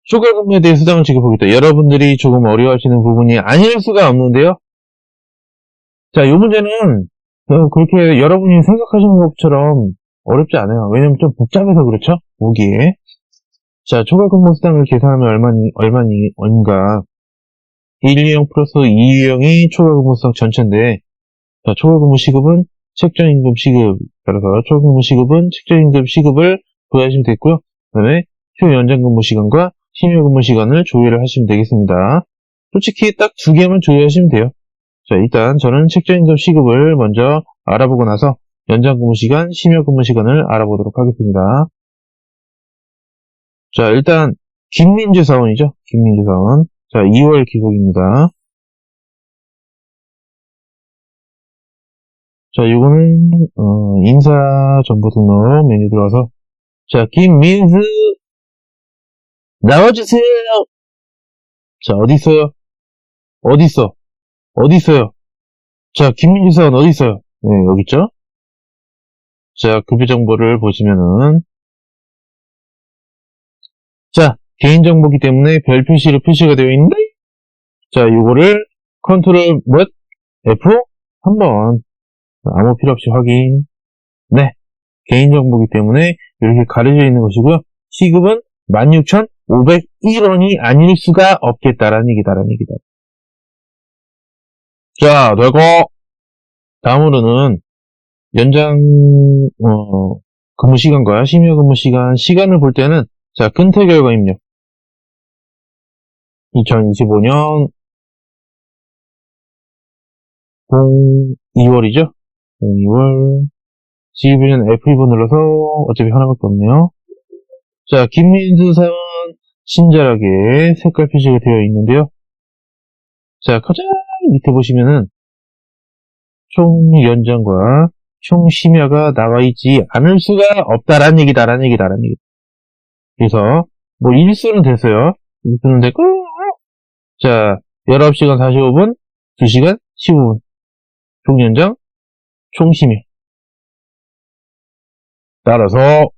추가 근무에 대해 수당을 지급하겠다. 여러분들이 조금 어려워하시는 부분이 아닐 수가 없는데요. 자, 이 문제는 그렇게 여러분이 생각하시는 것처럼 어렵지 않아요. 왜냐면 좀 복잡해서 그렇죠? 보기에. 자, 추가 근무 수당을 계산하면 얼마인가? 1유형 플러스 2유형이 추가 근무 수당 전체인데, 자, 추가 근무 시급은 책정임금 시급, 따라서 추가 근무 시급은 책정임금 시급을 구하시면 되겠고요. 그 다음에 휴 연장 근무 시간과 심야 근무 시간을 조회를 하시면 되겠습니다. 솔직히 딱 2개만 조회하시면 돼요. 자, 일단 저는 책정임금 시급을 먼저 알아보고 나서 연장 근무 시간, 심야 근무 시간을 알아보도록 하겠습니다. 자, 일단 김민주 사원이죠. 김민주 사원. 자, 2월 기록입니다. 자, 이거는 인사 정보 등록 메뉴 들어와서 자, 김민수 나와주세요. 자, 어디 있어요? 어디 있어? 어디 있어요? 자, 김민주 사원 어디 있어요? 네, 여기 있죠? 자, 급여 정보를 보시면은 자, 개인정보기 때문에 별 표시로 표시가 되어 있는데 자, 요거를 컨트롤 F 한번 아무 필요 없이 확인. 네, 개인정보기 때문에 이렇게 가려져 있는 것이고요. 시급은 16,501원이 아닐 수가 없겠다라는 얘기다라는 얘기다. 자, 되고 다음으로는 연장 근무 시간과 심야 근무 시간을 볼 때는 자, 근태 결과 입력. 2025년 2월이죠? 2월 지급일은 F2번 눌러서 어차피 하나밖에 없네요. 자, 김민수 사원 친절하게 색깔 표시가 되어 있는데요. 자, 가장 밑에 보시면은 총 연장과 총 심야가 나와 있지 않을 수가 없다라는 얘기다라는 얘기다라는 얘기. 그래서 뭐 일수는 됐어요. 일수는 됐고 자, 19시간 45분, 2시간 15분. 총 연장, 총 심야. 따라서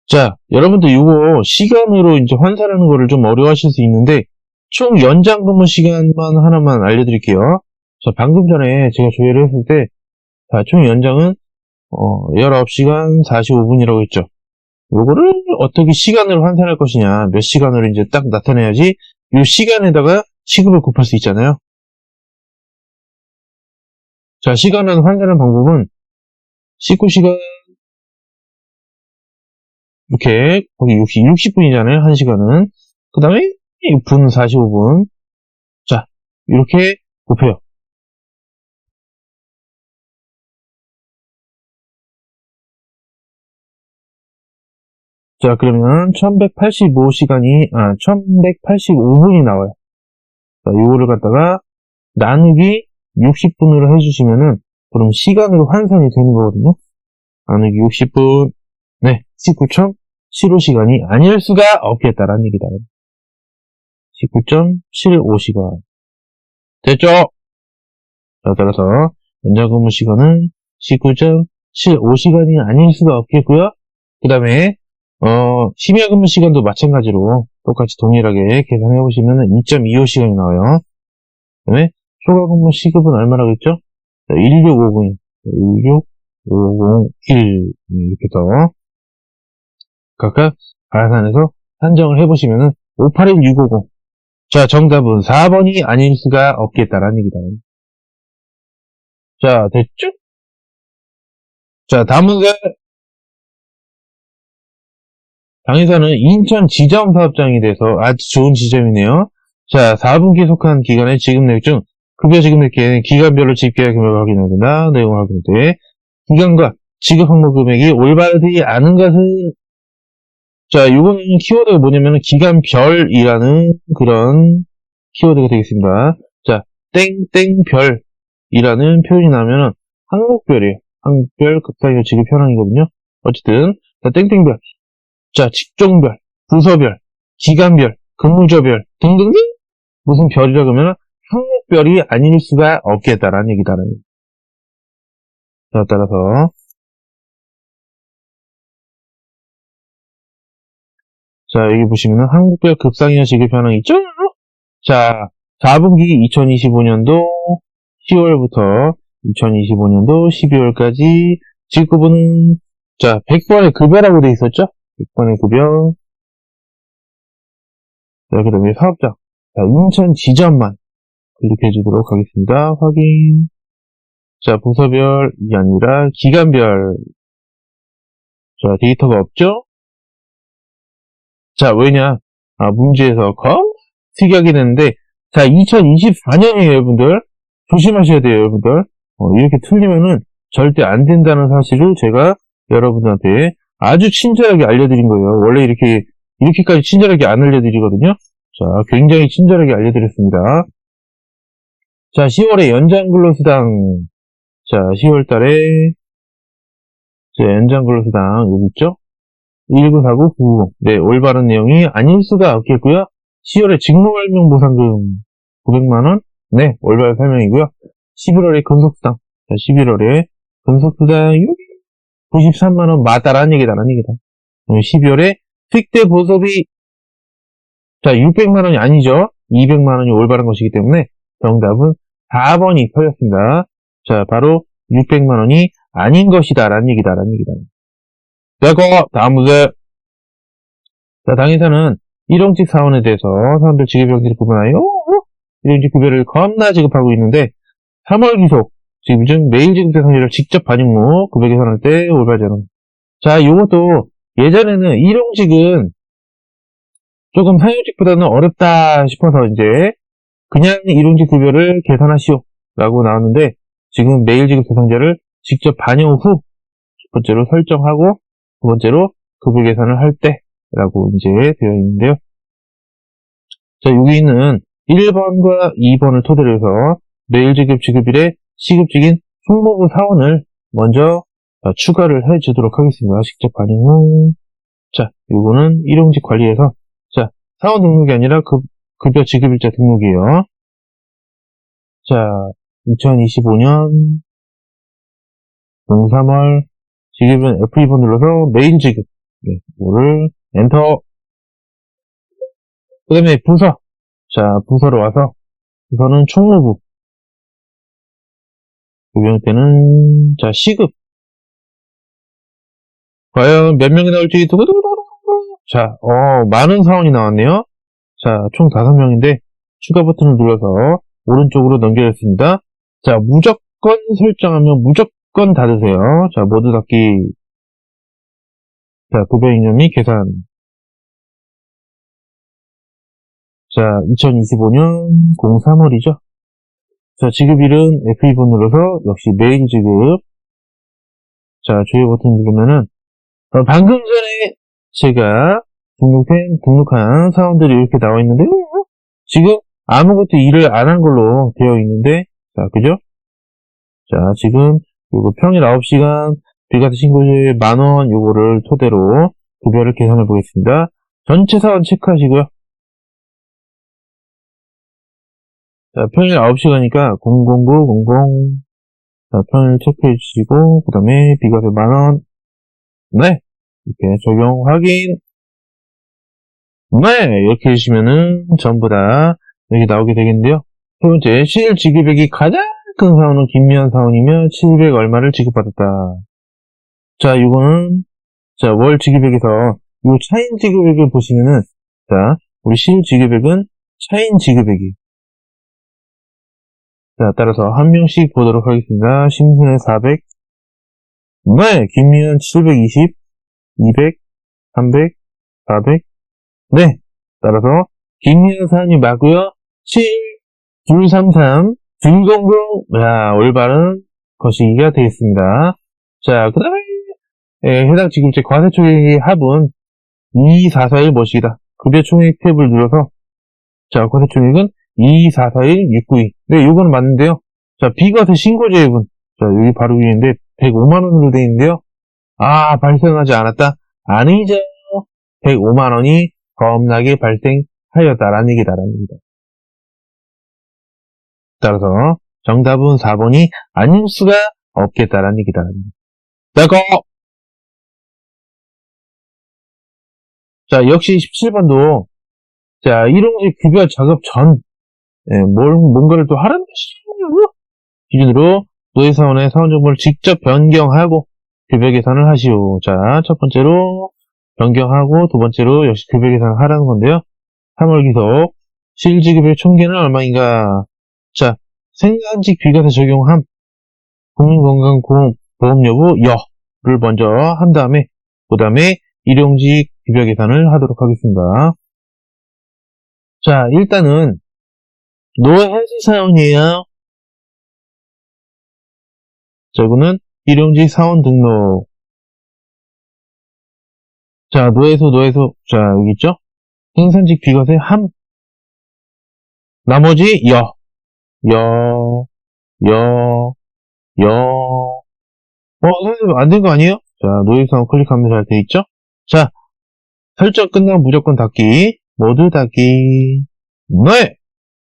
자, 여러분들 이거 시간으로 이제 환산하는 거를 좀 어려워하실 수 있는데 총 연장 근무 시간만 하나만 알려드릴게요. 자, 방금 전에 제가 조회를 했을 때 자, 총 연장은 19시간 45분이라고 했죠. 요거를 어떻게 시간으로 환산할 것이냐, 몇 시간으로 이제 딱 나타내야지 이 시간에다가 시급을 곱할 수 있잖아요. 자, 시간을 환산하는 방법은 19시간 이렇게 거기 60분이잖아요. 1시간은. 그 다음에 분 45분. 자, 이렇게 곱해요. 자, 그러면 1185분이 나와요. 자, 이거를 갖다가 나누기 60분으로 해주시면은 그럼 시간으로 환산이 되는 거거든요. 나누기 60분. 네, 19.75시간이 아닐 수가 없겠다라는 얘기다. 19.75시간. 됐죠? 자, 따라서 연장 근무 시간은 19.75시간이 아닐 수가 없겠고요. 그 다음에 심야 근무 시간도 마찬가지로 똑같이 동일하게 계산해 보시면 2.25시간이 나와요. 그 다음에 초과 근무 시급은 얼마라고 했죠? 자, 1650, 16501 이렇게 더 각각 가산해서 산정을 해보시면은 581650. 자, 정답은 4번이 아닐 수가 없겠다라는 얘기다. 자, 됐죠? 자, 다음 문제. 당회사는 인천 지점 사업장이 돼서 아주 좋은 지점이네요. 자, 4분기 속한 기간의 지급 내역 중 급여 지급 내역에는 기간별로 집계와 금액을 확인해야 된다. 내용을 확인해. 기간과 지급 항목 금액이 올바르지 않은 것은 자, 요거는 키워드가 뭐냐면 기간별이라는 그런 키워드가 되겠습니다. 자, 땡땡별이라는 표현이 나오면은 항목별이에요. 항목별 급사료 지급 현황이거든요. 어쨌든 자, 땡땡별. 자, 직종별, 부서별, 기간별, 근무조별 등등등 무슨 별이라 그러면 항목별이 아닐 수가 없겠다라는 얘기다라는 얘기. 자, 따라서 자, 여기 보시면은 항목별 급상이나 지급 현황이 있죠? 자, 4분기 2025년도 10월부터 2025년도 12월까지 지급은 자, 100번의 급여라고 돼 있었죠? 100번의 급여. 자, 그 다음에 사업장. 자, 인천 지점만 클릭해 주도록 하겠습니다. 확인. 자, 부서별이 아니라 기간별. 자, 데이터가 없죠? 자, 왜냐? 문제에서 특이하게 됐는데, 자, 2024년이에요, 여러분들. 조심하셔야 돼요, 여러분들. 이렇게 틀리면은 절대 안 된다는 사실을 제가 여러분들한테 아주 친절하게 알려드린 거예요. 원래 이렇게까지 친절하게 안 알려드리거든요. 자, 굉장히 친절하게 알려드렸습니다. 자, 10월에 연장근로수당. 자, 10월 달에, 자, 연장근로수당, 여기 있죠? 194999. 네, 올바른 내용이 아닐 수가 없겠고요. 10월에 직무발명보상금 900만원. 네, 올바른 설명이고요. 11월에 근속수당. 자, 11월에 근속수당 93만원 맞다라는 얘기다라는 얘기다. 12월에 특대 보섭이 자, 600만원이 아니죠. 200만원이 올바른 것이기 때문에 정답은 4번이 틀렸습니다. 자, 바로 600만원이 아닌 것이다라는 얘기다라는 얘기다. 자, 다음 문제. 자, 당회사는 일용직 사원에 대해서 사람들 직업병들을 구분하여 일용직 급여를 겁나 지급하고 있는데 3월 기속 지급 중 매일 지급 대상자를 직접 반영 후 급여 계산할 때 올바르지 않은. 자, 요것도 예전에는 일용직은 조금 상용직보다는 어렵다 싶어서 이제 그냥 일용직 급여를 계산하시오 라고 나왔는데 지금 매일 지급 대상자를 직접 반영 후 첫 번째로 설정하고 두 번째로 급여 계산을 할 때라고 이제 되어 있는데요. 자, 여기 있는 1번과 2번을 토대로 해서 매일 지급 지급일에 시급직인 총무부 사원을 먼저 추가를 해 주도록 하겠습니다. 직접 반영 후. 자, 이거는 일용직 관리에서 자, 사원 등록이 아니라 급여 지급일자 등록이에요. 자, 2025년 03월 지급은 F2번 눌러서 메인 지급. 네, 이거를 엔터. 그 다음에 부서. 자, 부서로 와서 부서는 총무부. 고용 때는 자, 시급. 과연 몇 명이 나올지 두구두구두구. 자, 많은 사원이 나왔네요. 자, 총 5명인데 추가 버튼을 눌러서 오른쪽으로 넘겨졌습니다. 자, 무조건 설정하면 무조건 닫으세요. 자, 모두 닫기. 자, 급여 잉여 및 계산. 자, 2025년 03월이죠. 자, 지급일은 F2번 눌러서 역시 메인 지급. 자, 주요 버튼 누르면은 방금 전에 제가 등록한 사원들이 이렇게 나와 있는데요. 지금 아무것도 일을 안 한 걸로 되어 있는데, 자, 그죠? 자, 지금 요거 평일 9시간 비과세 신고일 10,000원 요거를 토대로 급여를 계산해 보겠습니다. 전체 사원 체크하시고요. 자, 평일 9시간이니까 00900. 자, 평일 체크해 주시고, 그 다음에 비과세 10,000원. 네. 이렇게 적용 확인. 네. 이렇게 해주시면은 전부 다 여기 나오게 되겠는데요. 세 번째, 실지급액이 가장 큰 사원은 김미연 사원이며 700 얼마를 지급받았다. 자, 이거는 자, 월 지급액에서 요 차인 지급액을 보시면은 자, 우리 실지급액은 차인 지급액이. 자, 따라서 한 명씩 보도록 하겠습니다. 심순애 400, 네, 김미연 720, 200, 300, 400, 네, 따라서 김미연 사원이 맞고요. 7, 233, 200, 야, 올바른 거시기가 되겠습니다. 자, 그 다음에 해당 지급제 과세총액의 합은 2441 뭐시기다. 급여 총액 탭을 눌러서 자, 과세총액은 2441 692. 네, 요거는 맞는데요. 자, 비과세 신고제액은 자, 여기 바로 위인데 105만원으로 되어 있는데요. 아, 발생하지 않았다? 아니죠. 105만원이 겁나게 발생하였다라는 얘기다라는 얘기다. 따라서 정답은 4번이 아닐 수가 없겠다라는 얘기다라는 얘기다. 자, 역시 17번도 자, 일용직 급여 작업 전 뭔가를 또 하라는 것이죠. 기준으로 노예사원의 사원정보를 직접 변경하고 급여 계산을 하시오. 자, 첫 번째로 변경하고 두 번째로 역시 급여 계산을 하라는 건데요. 3월 기속 실지급여 총계는 얼마인가? 자, 생산직 비과세 적용함 국민건강보험 여부 여를 먼저 한 다음에 그 다음에 일용직 급여 계산을 하도록 하겠습니다. 자, 일단은 노예해지 사원이에요. 자, 이거는 일용직 사원 등록. 자, 노예소. 자, 여기 있죠? 생산직 비과세 함. 나머지 선생님 안 된 거 아니에요? 자, 노예사원 클릭하면 잘 돼 있죠? 자, 설정 끝나면 무조건 닫기. 모두 닫기. 네!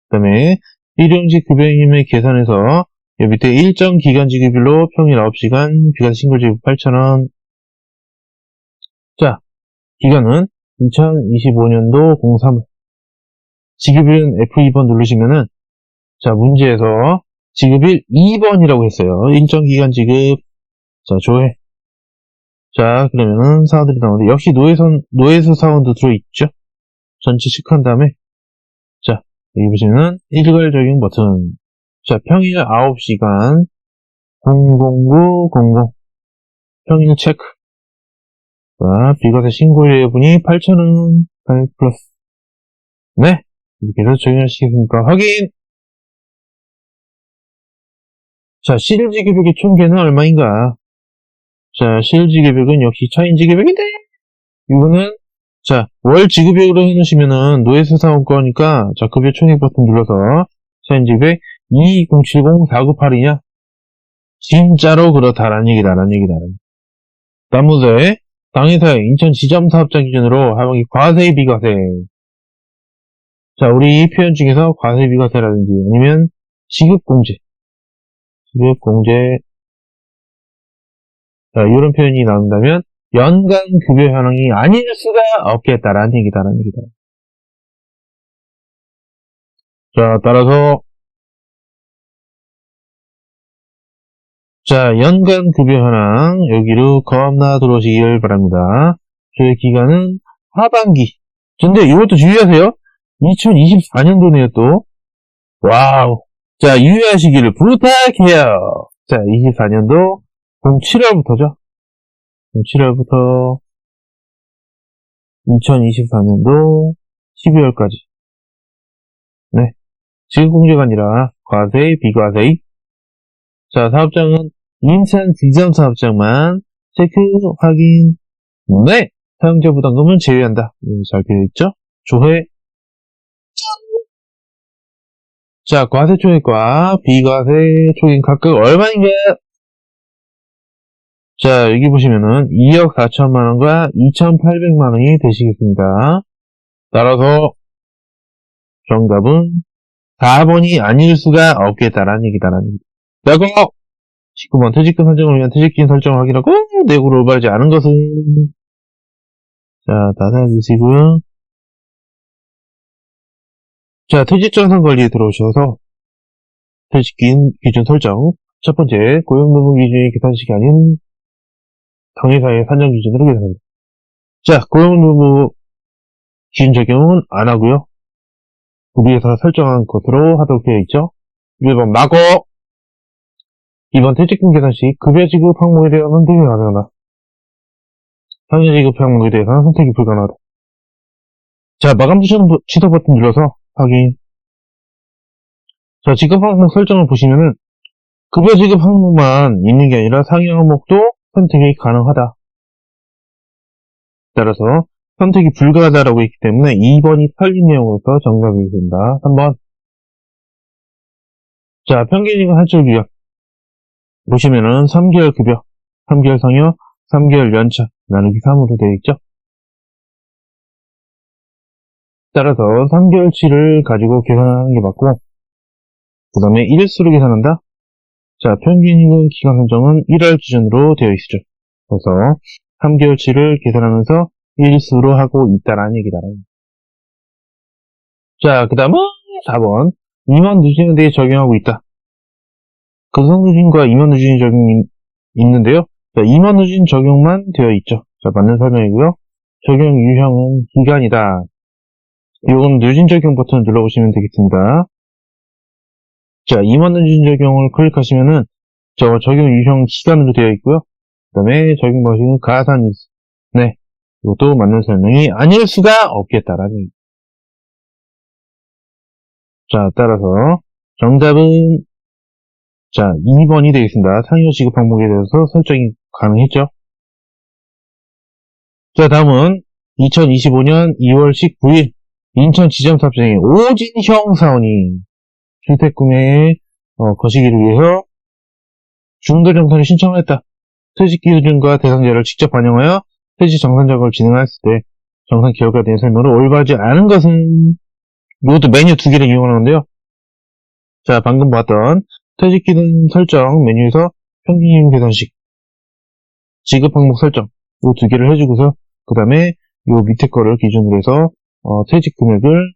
그 다음에 일용직 급여임을 계산해서 여기 밑에 일정 기간 지급일로 평일 9시간 비과세 신고 지급 8,000원. 자, 기간은 2025년도 03월. 지급일은 F2번 누르시면은 자, 문제에서 지급일 2번이라고 했어요. 일정 기간 지급. 자, 조회. 자, 그러면은 사원들이 나오는데 역시 노예소 사원도 들어있죠. 전체 체크한 다음에 자, 여기 보시면은 일괄 적용 버튼. 자, 평일 9시간 00900 평일 체크. 자, 비과세 신고일 여분이 8,000원 플러스. 네, 이렇게 해서 적용하시겠습니까? 확인! 자, 실지급액의 총계는 얼마인가? 자, 실지급액은 역시 차인지급액인데 이거는 자, 월 지급액으로 해놓으시면은 노예수사원 거니까 자, 급여 총액 버튼 눌러서 차인지급액 22070-498이냐? 진짜로 그렇다라는 얘기다라는 얘기다. 다음 문제. 당해사의 인천지점사업장 기준으로 하반기 과세 비과세. 자, 우리 이 표현 중에서 과세 비과세라든지 아니면 지급공제. 자, 이런 표현이 나온다면 연간 급여 현황이 아닐 수가 없겠다라는 얘기다라는 얘기다. 자, 따라서 자, 연간 급여 현황 여기로 겁나 들어오시길 바랍니다. 조회 기간은 하반기. 근데 이것도 주의하세요. 2024년도네요 또. 와우. 자, 유의하시기를 부탁해요. 자, 24년도 07월부터죠. 07월부터 2024년도 12월까지. 네. 지급공제가 아니라 과세, 비과세. 자, 사업장은 인천 지점 사업장만 체크, 확인. 네. 사용자 부담금은 제외한다. 잘 되어 있죠? 조회. 자, 과세 총액과 비과세 총액 각각 얼마인가? 자, 여기 보시면은 2억 4천만 원과 2,800만 원이 되시겠습니다. 따라서 정답은 4번이 아닐 수가 없겠다라는 얘기다라는 얘기. 그리고 19번 퇴직금 설정을 위한 퇴직金설정을 확인하고 내역으로 올바르지 않은 것은 자, 닫아주시고요. 자, 퇴직정산 관리에 들어오셔서 퇴직금 기준 설정. 첫 번째, 고용노동 기준의 계산식이 아닌 당회사의 산정 기준으로 계산합니다. 자, 고용노동 기준 적용은 안 하고요. 우리 회사 설정한 것으로 하도록 되어 있죠. 1번 마거. 2번 퇴직금 계산식. 급여 지급 항목에 대한 선택이 가능하다. 당일 지급 항목에 대해서는 선택이 불가능하다. 자, 마감 취소 버튼 눌러서 확인. 자, 지급 항목 설정을 보시면은 급여 지급 항목만 있는 게 아니라 상위 항목도 선택이 가능하다. 따라서 선택이 불가하다라고 했기 때문에 2번이 틀린 내용으로서 정답이 됩니다. 3번. 자, 평균이익은 한출 규약. 보시면은 3개월 급여, 3개월 상여, 3개월 연차 나누기 3으로 되어 있죠. 따라서 3개월치를 가지고 계산하는 게 맞고, 그 다음에 일수로 계산한다. 자, 평균이익은 기간 산정은 1월 기준으로 되어 있죠. 그래서 3개월치를 계산하면서 일수로 하고 있다라는 얘기다. 자, 그 다음은 4번. 임원 누진에 대해 적용하고 있다. 금속 누진과 임원 누진이 적용이 있는데요. 자, 임원 누진 적용만 되어 있죠. 자, 맞는 설명이고요. 적용 유형은 기간이다. 이건 누진 적용 버튼을 눌러보시면 되겠습니다. 자, 임원 누진 적용을 클릭하시면은 저 적용 유형 기간으로 되어 있고요. 그 다음에 적용 방식은 가산일수. 네, 이것도 맞는 설명이 아닐 수가 없겠다라는 얘기. 자, 따라서 정답은 자, 2번이 되겠습니다. 상여 지급 항목에 대해서 설정이 가능했죠. 자, 다음은 2025년 2월 19일 인천지점사업장의 오진형 사원이 주택구매의 거시기를 위해서 중도정산을 신청했다. 퇴직기준과 대상자를 직접 반영하여 퇴직 정산 작업을 진행했을 때 정산 기여가 된 설명으로 올바르지 않은 것은 이것도 메뉴 2개를 이용하는 건데요. 자, 방금 봤던 퇴직기준 설정 메뉴에서 평균이익 계산식 지급 항목 설정 이 2개를 해주고서 그 다음에 이 밑에 거를 기준으로 해서 퇴직 금액을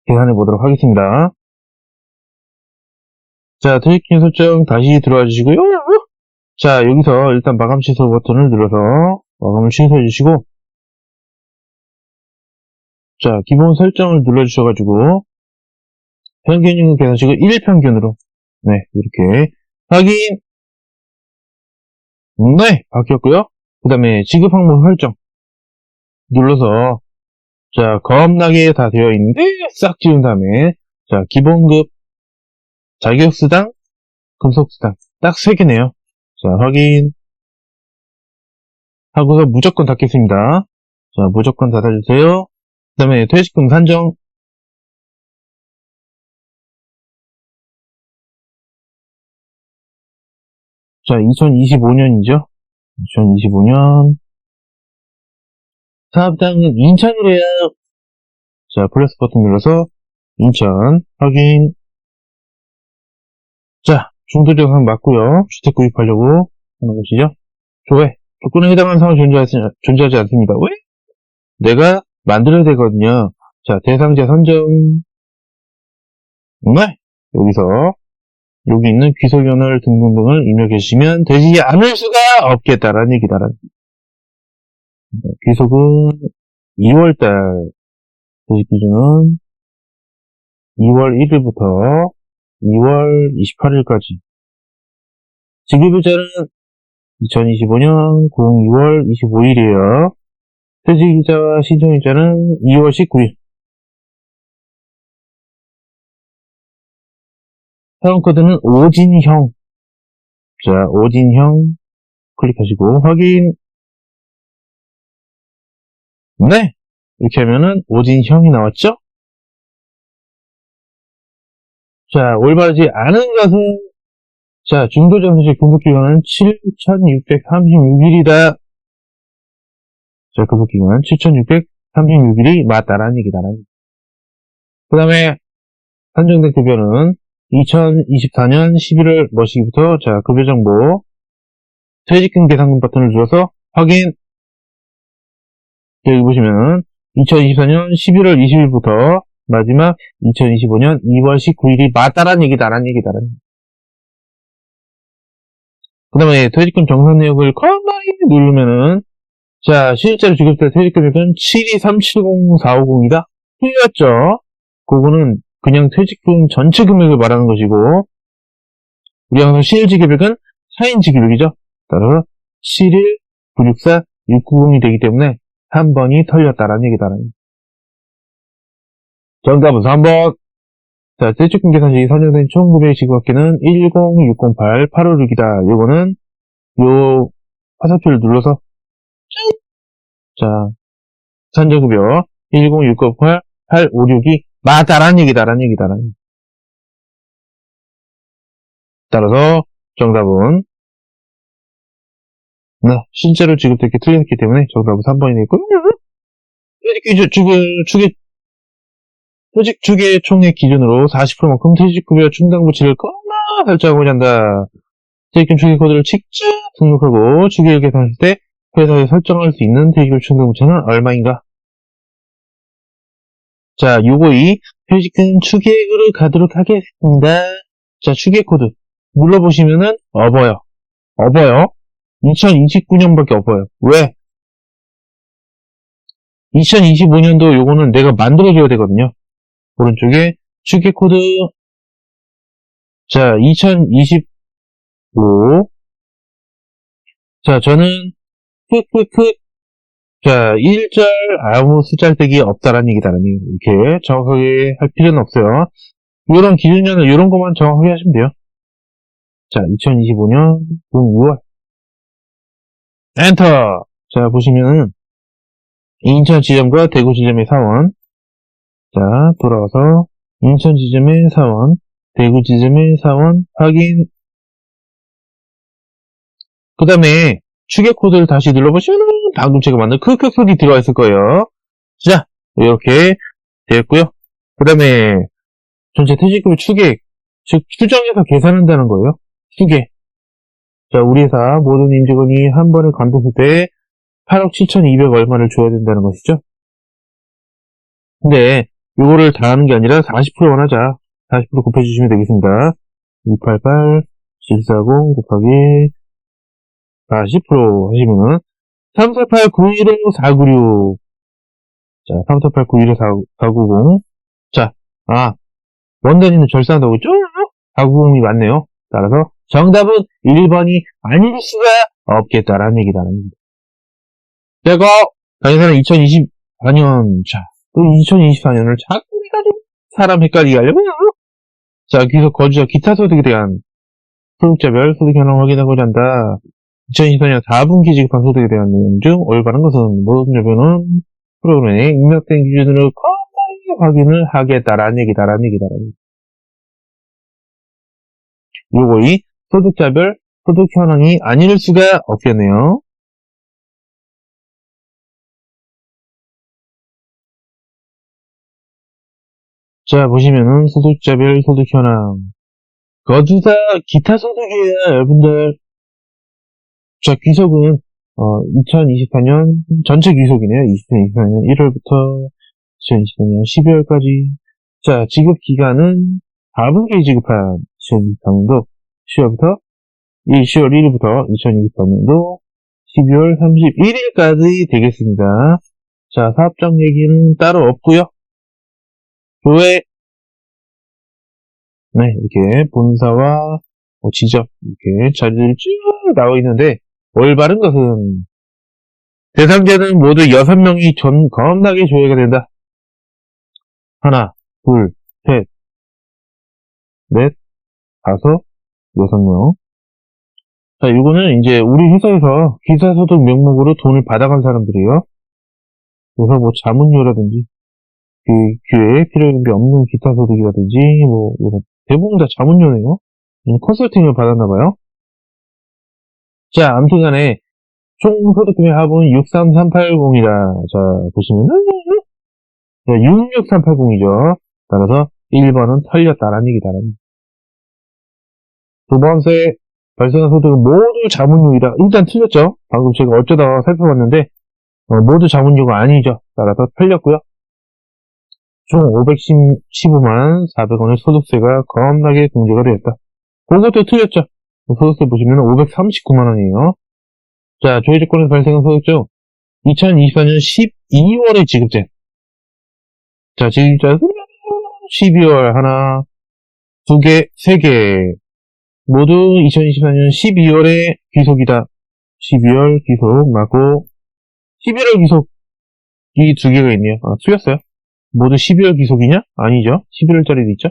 계산해 보도록 하겠습니다. 자, 퇴직기준 설정 다시 들어와 주시고요. 자, 여기서 일단 마감 취소 버튼을 눌러서 마감을 취소해 주시고, 자, 기본 설정을 눌러 주셔가지고 평균이익 계산식을 1평균으로 네, 이렇게 확인. 네, 바뀌었고요. 그 다음에 지급 항목 설정 눌러서 자, 겁나게 다 되어 있는데 싹 지운 다음에 자, 기본급, 자격수당, 금속수당 딱 3개네요. 자, 확인 하고서 무조건 닫겠습니다. 자, 무조건 닫아주세요. 그 다음에 퇴직금 산정. 자, 2025년이죠. 2025년 사업장은 인천이래요. 자, 플러스 버튼 눌러서 인천 확인. 자, 중도정산 맞고요. 주택 구입하려고 하는 것이죠. 조회 조건에 해당하는 상황이 존재하지 않습니다. 왜? 내가 만들어야 되거든요. 자, 대상자 선정. 네, 여기서 여기 있는 귀속연월 등등등을 입력해 주시면 되지 않을 수가 없겠다라는 얘기다라는. 귀속은 2월달 퇴직 기준은 2월 1일부터 2월 28일까지. 지급일자는 2025년 02월 25일이에요. 퇴직일자와 신청일자는 2월 19일. 사용코드는 오진형. 자, 오진형 클릭하시고 확인. 네, 이렇게 하면은 오진형이 나왔죠? 자, 올바르지 않은 것은 자, 중도정산식 근속기간은 7,636일이다. 자, 근속기간 7,636일이 맞다라는 얘기다라는 얘기. 그 다음에 산정된 급여는 2024년 11월 뭐시기부터 자, 급여정보 퇴직금 계산금 버튼을 눌러서 확인. 여기 보시면 2024년 11월 20일부터 마지막 2025년 2월 19일이 맞다란 얘기다란 얘기다란. 그 다음에 퇴직금 정산 내역을 가만히 누르면은, 자, 실제로 지급될 퇴직금액은 72370,450이다? 틀렸죠? 그거는 그냥 퇴직금 전체 금액을 말하는 것이고, 우리 항상 실지급액은 사인지급액이죠? 따라서 71964,690이 되기 때문에 3번이 털렸다라는 얘기다라는. 정답은 3번. 자, 퇴직금 계산식이 선정된 총 금액 지급받기는 10608-856이다. 요거는 요 화살표를 눌러서 자, 산정급여 10608-856이 맞다라는 얘기다라는 얘기다라는. 따라서 정답은 네, 실제로 지급됐기 틀렸기 때문에 정답은 3번이 되겠고, 퇴직 주계 총액 기준으로 40%만큼 퇴직급여 충당부치를 겁나 설정하고자 한다. 퇴직금 주계 코드를 직접 등록하고 주계를 계산할 때 회사에 설정할 수 있는 퇴직금 충당부치는 얼마인가? 자, 요거이 퇴직금 추계액으로 가도록 하겠습니다. 자, 추계 코드 눌러보시면은 업어요. 2029년밖에 없어요. 왜? 2025년도 요거는 내가 만들어줘야 되거든요. 오른쪽에 추계 코드. 자, 2025. 자, 저는 자, 1절 아무 숫자대기 없다라는 얘기다라는 얘기. 이렇게 정확하게 할 필요는 없어요. 이런 기준년은 이런 것만 정확하게 하시면 돼요. 자, 2025년 6월 엔터. 자, 보시면은 인천 지점과 대구 지점의 사원. 자, 돌아와서 인천 지점의 사원, 대구 지점의 사원 확인. 그 다음에 추계 코드를 다시 눌러보시면 방금 제가 만든 크크 소리 들어와 있을 거예요. 자, 이렇게 되었고요. 그 다음에 전체 퇴직금 추계, 즉 추정해서 계산한다는 거예요. 추계. 자, 우리 회사 모든 임직원이 한 번에 관뒀을 때 8억 7,200 얼마를 줘야 된다는 것이죠. 근데 요거를 다 하는 게 아니라 40%만 하자. 40% 곱해주시면 되겠습니다. 288 740 곱하기 40% 하시면은 348 915 496. 자, 348 915 490. 자, 원단위는 절산한다고 했죠? 490이 맞네요. 따라서 정답은 1번이 아닐 수가 없겠다라는 얘기다라는 얘기다. 제가 당연히 2024년, 자, 또 2024년을 자꾸 해가지고 사람 헷갈리게 하려고. 자, 귀속 거주자 기타 소득에 대한 소득자별 소득 현황 확인하고자 한다. 2024년 4분기 지급한 소득에 대한 내용 중 올바른 것은 모든 여부는 프로그램에 입력된 기준으로 꼼꼼히 확인을 하겠다라는 얘기다라는 얘기다라는 얘기. 요거이 소득자별 소득 현황이 아닐 수가 없겠네요. 자, 보시면은 소득자별 소득 현황. 거주자 기타 소득이에요, 여러분들. 자, 귀속은 2024년 전체 귀속이네요. 2024년 1월부터 2024년 12월까지. 자, 지급 기간은 4분기 지급한 2024년도 10월부터 10월 1일부터 2024년도 12월 31일까지 되겠습니다. 자, 사업장 얘기는 따로 없고요. 교회, 네, 이렇게 본사와 지적, 이렇게 자료들이 쭉 나와 있는데, 올바른 것은, 대상자는 모두 6명이 겁나게 조회가 된다. 하나, 둘, 셋, 넷, 다섯, 6명. 자, 이거는 이제 우리 회사에서 기사소득 명목으로 돈을 받아간 사람들이에요. 그래서 뭐 자문료라든지, 그 기회에 필요한 게 없는 기타 소득이라든지, 뭐, 대부분 다 자문료네요. 컨설팅을 받았나봐요. 자, 아무튼 간에, 총 소득금의 합은 63380이다. 자, 보시면은, 66380이죠. 따라서 1번은 털렸다라는 얘기다라는. 두 번째, 발생한 소득은 모두 자문료이다. 일단 틀렸죠? 방금 제가 어쩌다가 살펴봤는데, 모두 자문료가 아니죠. 따라서 틀렸고요. 총 515만 400원의 소득세가 겁나게 공제가 되었다. 그것도 틀렸죠. 소득세 보시면 539만원이에요. 자, 조회조건에서 발생한 소득죠. 2024년 12월에 지급된. 자, 지급자 12월 하나, 두 개, 세 개. 모두 2024년 12월에 귀속이다. 12월 귀속 맞고, 11월 귀속이 두 개가 있네요. 아, 틀렸어요. 모두 12월 귀속이냐? 아니죠. 11월짜리도 있죠.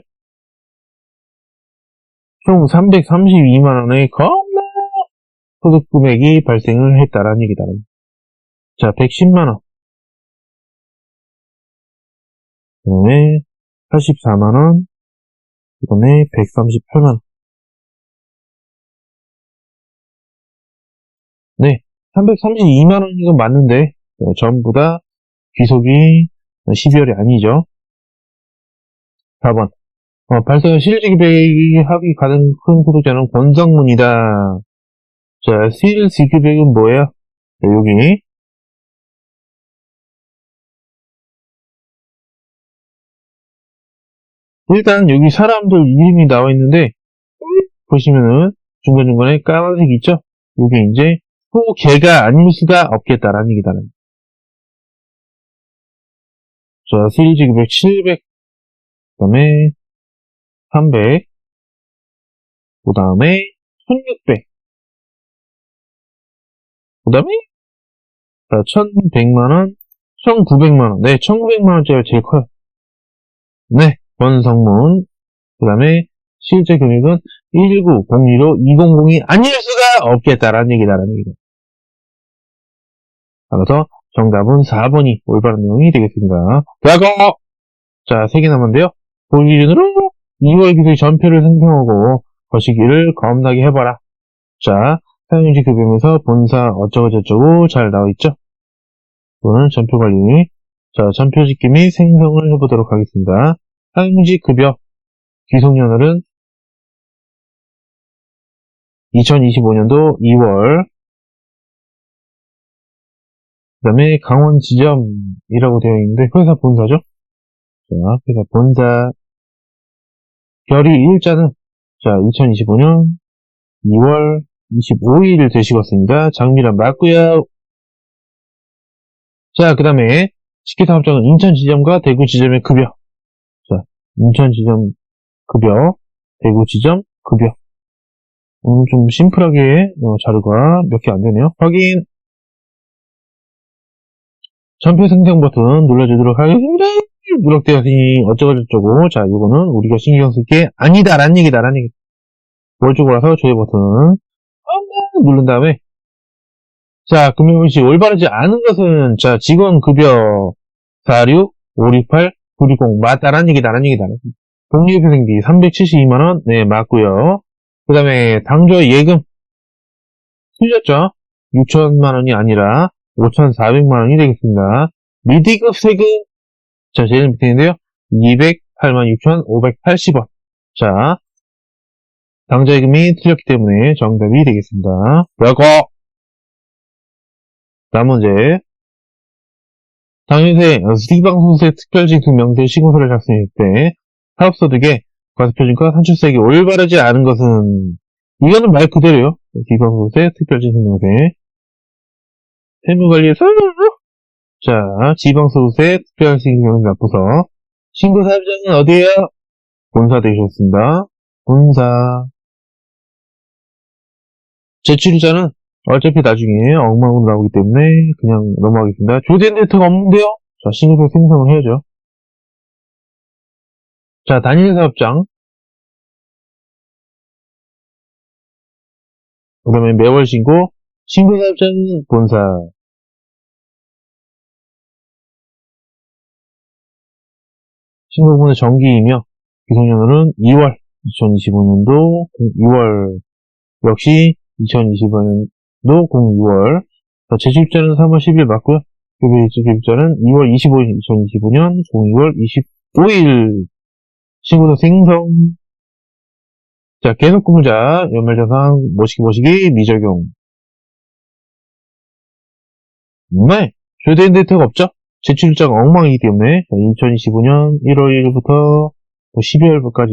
총 332만원의 겁나 소득 금액이 발생을 했다라는 얘기다. 자, 110만원. 그 다음에 84만원. 그 다음에 138만원. 네, 332만원 이건 맞는데, 전부 다 귀속이 12월이 아니죠. 4번. 발생한 실질지급액이 합이 가장 큰 소득자는 권성문이다. 자, 실질지급액은 뭐예요? 자, 여기. 일단 여기 사람들 이름이 나와 있는데, 보시면은 중간중간에 까만색 있죠? 이게 이제 또 걔가 아닐 수가 없겠다라는 얘기다. 자, 실질지급액 700, 그 다음에 300, 그 다음에 1600, 그 다음에 1100만원, 1900만원. 네, 1900만원짜리가 제일 커요. 네, 권성문. 그 다음에 실제 금액은 11901호 2002 아닐 수가 없겠다라는 얘기다라는 얘기다. 그래서 정답은 4번이 올바른 내용이 되겠습니다. 라고! 자, 3개 남았는데요. 본 기준으로 2월 기술 전표를 생성하고 거시기를 겁나게 해봐라. 자, 사용지 급여에서 본사 어쩌고저쩌고 잘 나와있죠? 이거는 전표 관리. 자, 전표 짓기 및 생성을 해보도록 하겠습니다. 사용지 급여 귀속연월은 2025년도 2월. 그 다음에 강원 지점이라고 되어 있는데 회사 본사죠. 자, 회사 본사 별이 일자는 자 2025년 2월 25일 되시겠습니다. 장미란 맞고요. 자, 그 다음에 식기사업장은 인천지점과 대구지점의 급여. 자, 인천지점 급여, 대구지점 급여. 오늘 좀 심플하게 자료가 몇 개 안 되네요. 확인. 전표 생성 버튼 눌러주도록 하겠습니다. 누락되었으니 어쩌고저쩌고. 자, 이거는 우리가 신경 쓸 게 아니다라는 얘기다라는 얘기. 오른쪽으로 와서 조회 버튼 누른 다음에 자, 금융시 올바르지 않은 것은 자, 직원급여 46, 568, 960 맞다라는 얘기다라는 얘기다라는 얘기. 복리후생비 372만원 네, 맞고요. 그 다음에 당조 예금 틀렸죠? 6천만원이 아니라 5,400만원이 되겠습니다. 미디급 세금 자, 제일 밑에 있는데요. 208만 6,580원. 자, 당좌예금이 틀렸기 때문에 정답이 되겠습니다. 라고! 다음 문제. 당일세 C방송세 특별징수 명세 신고서를 작성할 때 사업소득의 과세표준과 산출세액이 올바르지 않은 것은 이거는 말 그대로요. C방송세 특별징수 명세 세무관리에서 자, 지방소득세 특별징수 명세 납부서 신고사업장은 어디에요? 본사 되셨습니다. 본사 제출자는 어차피 나중에 엉망으로 나오기 때문에 그냥 넘어가겠습니다. 조된 데이터가 없는데요? 자, 신고서 생성을 해야죠. 자, 단일 사업장. 그 다음에 매월 신고. 신고 사업장 본사. 신고본의 정기이며, 기속연월은 2월, 2025년도 2월. 역시 2025년도 02월. 제출자는 3월 10일 맞고요. 제출자는 2월 25일, 2025년 02월 25일. 신고서 생성. 자, 계속근무자, 연말정상, 모시기, 미적용. 네, 조된 데이터가 없죠? 제출자가 엉망이기 때문에 2025년 1월 1일부터 12월까지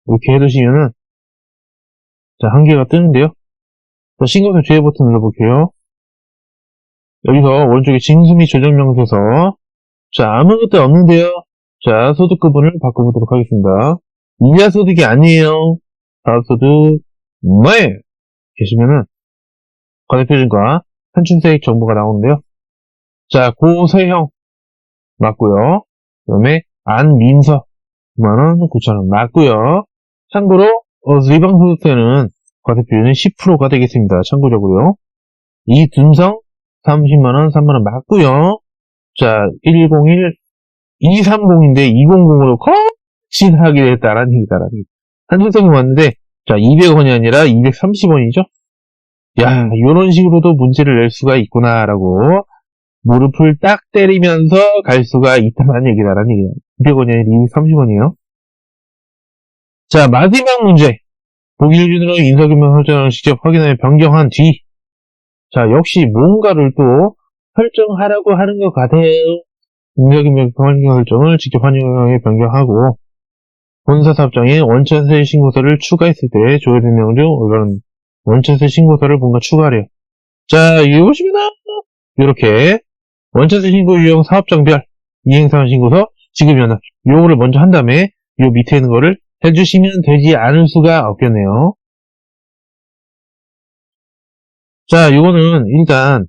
이렇게 해두시면은 자, 한 개가 뜨는데요. 자, 신고서 제외 버튼 눌러볼게요. 여기서 오른쪽에 징수 및 조정 명세서 자, 아무것도 없는데요. 자, 소득급분을 바꿔보도록 하겠습니다. 이자 소득이 아니에요. 사업소득 네! 계시면은 과세표준과 산출세액 정보가 나오는데요. 자, 고세형 맞고요. 그 다음에 안민서 9만원, 9천원 맞고요. 참고로 지방소득세는 과세표준은 10%가 되겠습니다. 참고적으로요. 이둔성 30만원, 3만원 맞고요. 자, 110일 230인데 200으로 거친하게 됐다라는 얘기다라는 얘기. 산출세금 왔는데 자, 200원이 아니라 230원이죠. 야, 이런 식으로도 문제를 낼 수가 있구나라고 무릎을 딱 때리면서 갈 수가 있다는 얘기다라는 얘기예요. 200원이 아니라 230원이에요. 자, 마지막 문제. 보기 기준으로 인사규명 설정을 직접 확인하여 변경한 뒤. 자, 역시 뭔가를 또 설정하라고 하는 것 같아요. 인사규명 설정을 직접 확인하여 변경하고 본사사업장에 원천세 신고서를 추가했을 때 조회된 내용 중 이런 원천세 신고서를 뭔가 추가하래요. 자, 여기 보시면 이렇게 원천세 신고 유형 사업장별 이행사원 신고서 지급연합 요거를 먼저 한 다음에 요 밑에 있는 거를 해주시면 되지 않을 수가 없겠네요. 자, 요거는 일단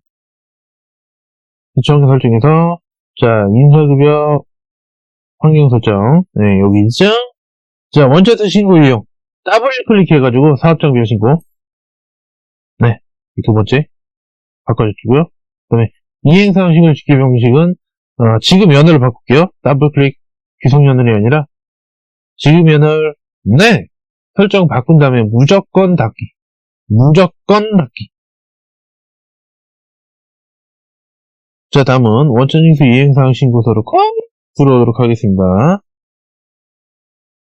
구청 설정에서 자, 인사급여 환경 설정 네, 여기 있죠? 자, 원천세 신고 유형 더블 클릭해가지고 사업장별 신고 네, 두 번째 바꿔주시고요. 그 다음에 이행사원 신고 지급 방식은 지급 연월을 바꿀게요. 더블 클릭 귀속 연월이 아니라 지급 연월 네 설정 바꾼 다음에 무조건 닫기 무조건 닫기. 자, 다음은 원천징수 이행사항 신고서로 꼭 들어오도록 하겠습니다.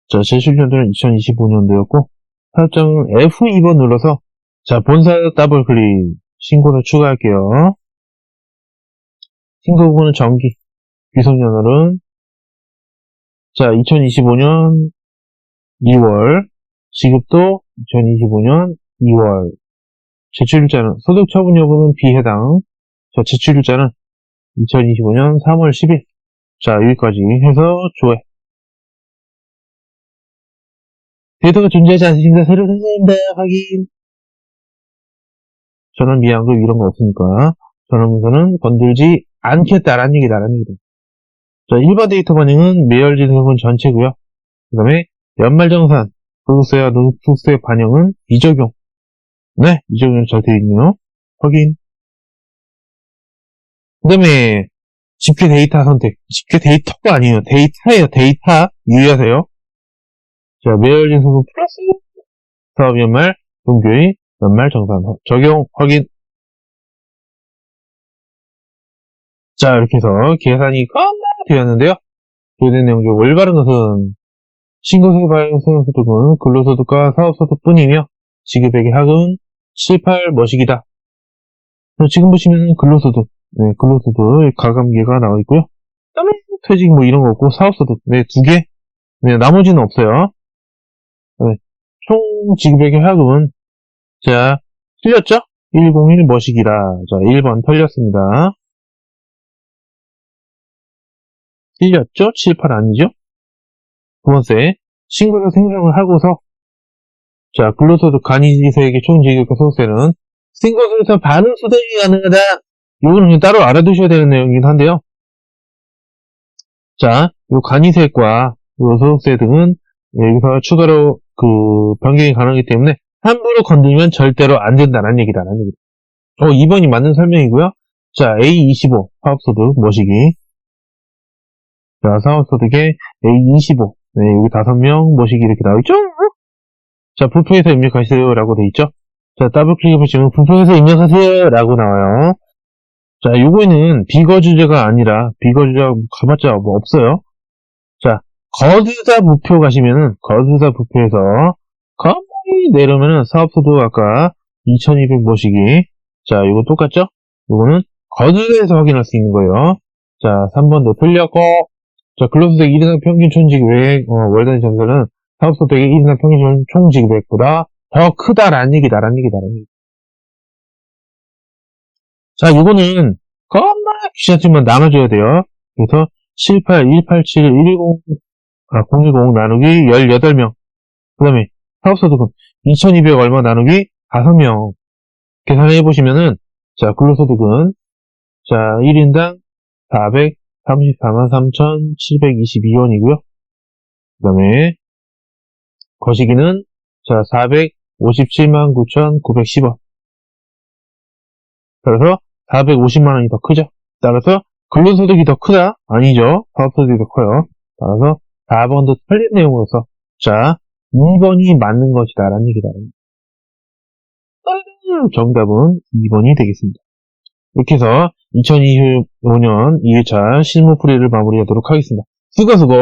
자, 제출연도는 2025년도였고 사업장은 F2번 눌러서 자, 본사 더블 클릭 신고서 추가할게요. 신고 부분은 정기 귀속연월은 자, 2025년 2월 지급도 2025년 2월 제출일자는 소득 처분 여부는 비해당. 자, 제출일자는 2025년 3월 10일. 자, 여기까지 해서 조회. 데이터가 존재하지 않으십니다. 새로 생성합니다. 확인. 전원 미환급 이런 거 없으니까 전원문서는 건들지 않겠다라는 얘기다라는 얘기다. 자, 일반 데이터 반영은 매열진수분 전체고요. 그 다음에 연말정산, 소득세와 노숙세 반영은 미적용. 네, 미적용 잘 되어 있네요. 확인. 그 다음에 집계 데이터 선택. 집계 데이터가 아니에요. 데이터예요. 데이터. 유의하세요. 자, 매열진수분 플러스 사업 연말, 동교의 연말정산 적용 확인. 자, 이렇게 해서 계산이 되었는데요. 조회된 내용 중 올바른 것은 신고세 발행 소득은 근로소득과 사업소득뿐이며 지급액의 합은 7, 8 머시기다. 지금 보시면 근로소득, 네, 근로소득 가감기가 나와 있고요. 그다음에 퇴직 뭐 이런 거 없고 사업소득, 네, 두 개, 네, 나머지는 없어요. 네, 총 지급액의 합은 자, 틀렸죠? 101 머시기라. 자, 1번 틀렸습니다. 틀렸죠? 7, 8 아니죠? 두 번째, 신고서 생성을 하고서 자, 근로소득 간이지세액의 총지급과 소득세는 신고서에서 반응 수당이 가능하다. 이거는 그냥 따로 알아두셔야 되는 내용이긴 한데요. 자, 요 간이세액과 요 소득세 등은 여기서 추가로 변경이 가능하기 때문에 함부로 건들면 절대로 안 된다는 얘기다라는 얘기다. 2번이 맞는 설명이고요. 자, A25 사업소득 모시기. 자, 사업소득에 A25. 네, 여기 5명 모시기 이렇게 나와있죠? 자, 부표에서 입력하세요 라고 되어있죠? 자, 더블 클릭해 보시면 부표에서 입력하세요 라고 나와요. 자, 요거는 비거주자가 아니라 비거주자 가봤자 뭐 없어요. 자, 거주자 부표 가시면은 거주자 부표에서 거의 내려오면은 사업소득 아까 2200 모시기. 자, 요거 똑같죠? 요거는 거주자에서 확인할 수 있는 거예요. 자, 3번도 틀렸고, 자, 근로소득 1인 이상 평균 총지급액, 월 단위 정산은 사업소득의 1인 이상 평균 총지급액보다 더 크다라는 얘기다라는 얘기다. 자, 이거는 겁나 귀찮지만 나눠줘야 돼요. 그래서 78, 187, 110, 010 나누기 18명. 그 다음에 사업소득은 2200 얼마 나누기 5명. 계산해보시면은, 자, 근로소득은, 자, 1인당 434만 3,722원이고요. 그 다음에, 거시기는, 자, 457만 9,910원. 따라서, 450만원이 더 크죠. 따라서, 근로소득이 더 크다? 아니죠. 사업소득이 더 커요. 따라서, 4번도 틀린 내용으로서, 자, 2번이 맞는 것이다. 라는 얘기다. 정답은 2번이 되겠습니다. 이렇게 해서 2025년 2회차 실무풀이를 마무리하도록 하겠습니다. 수고하셨습니다.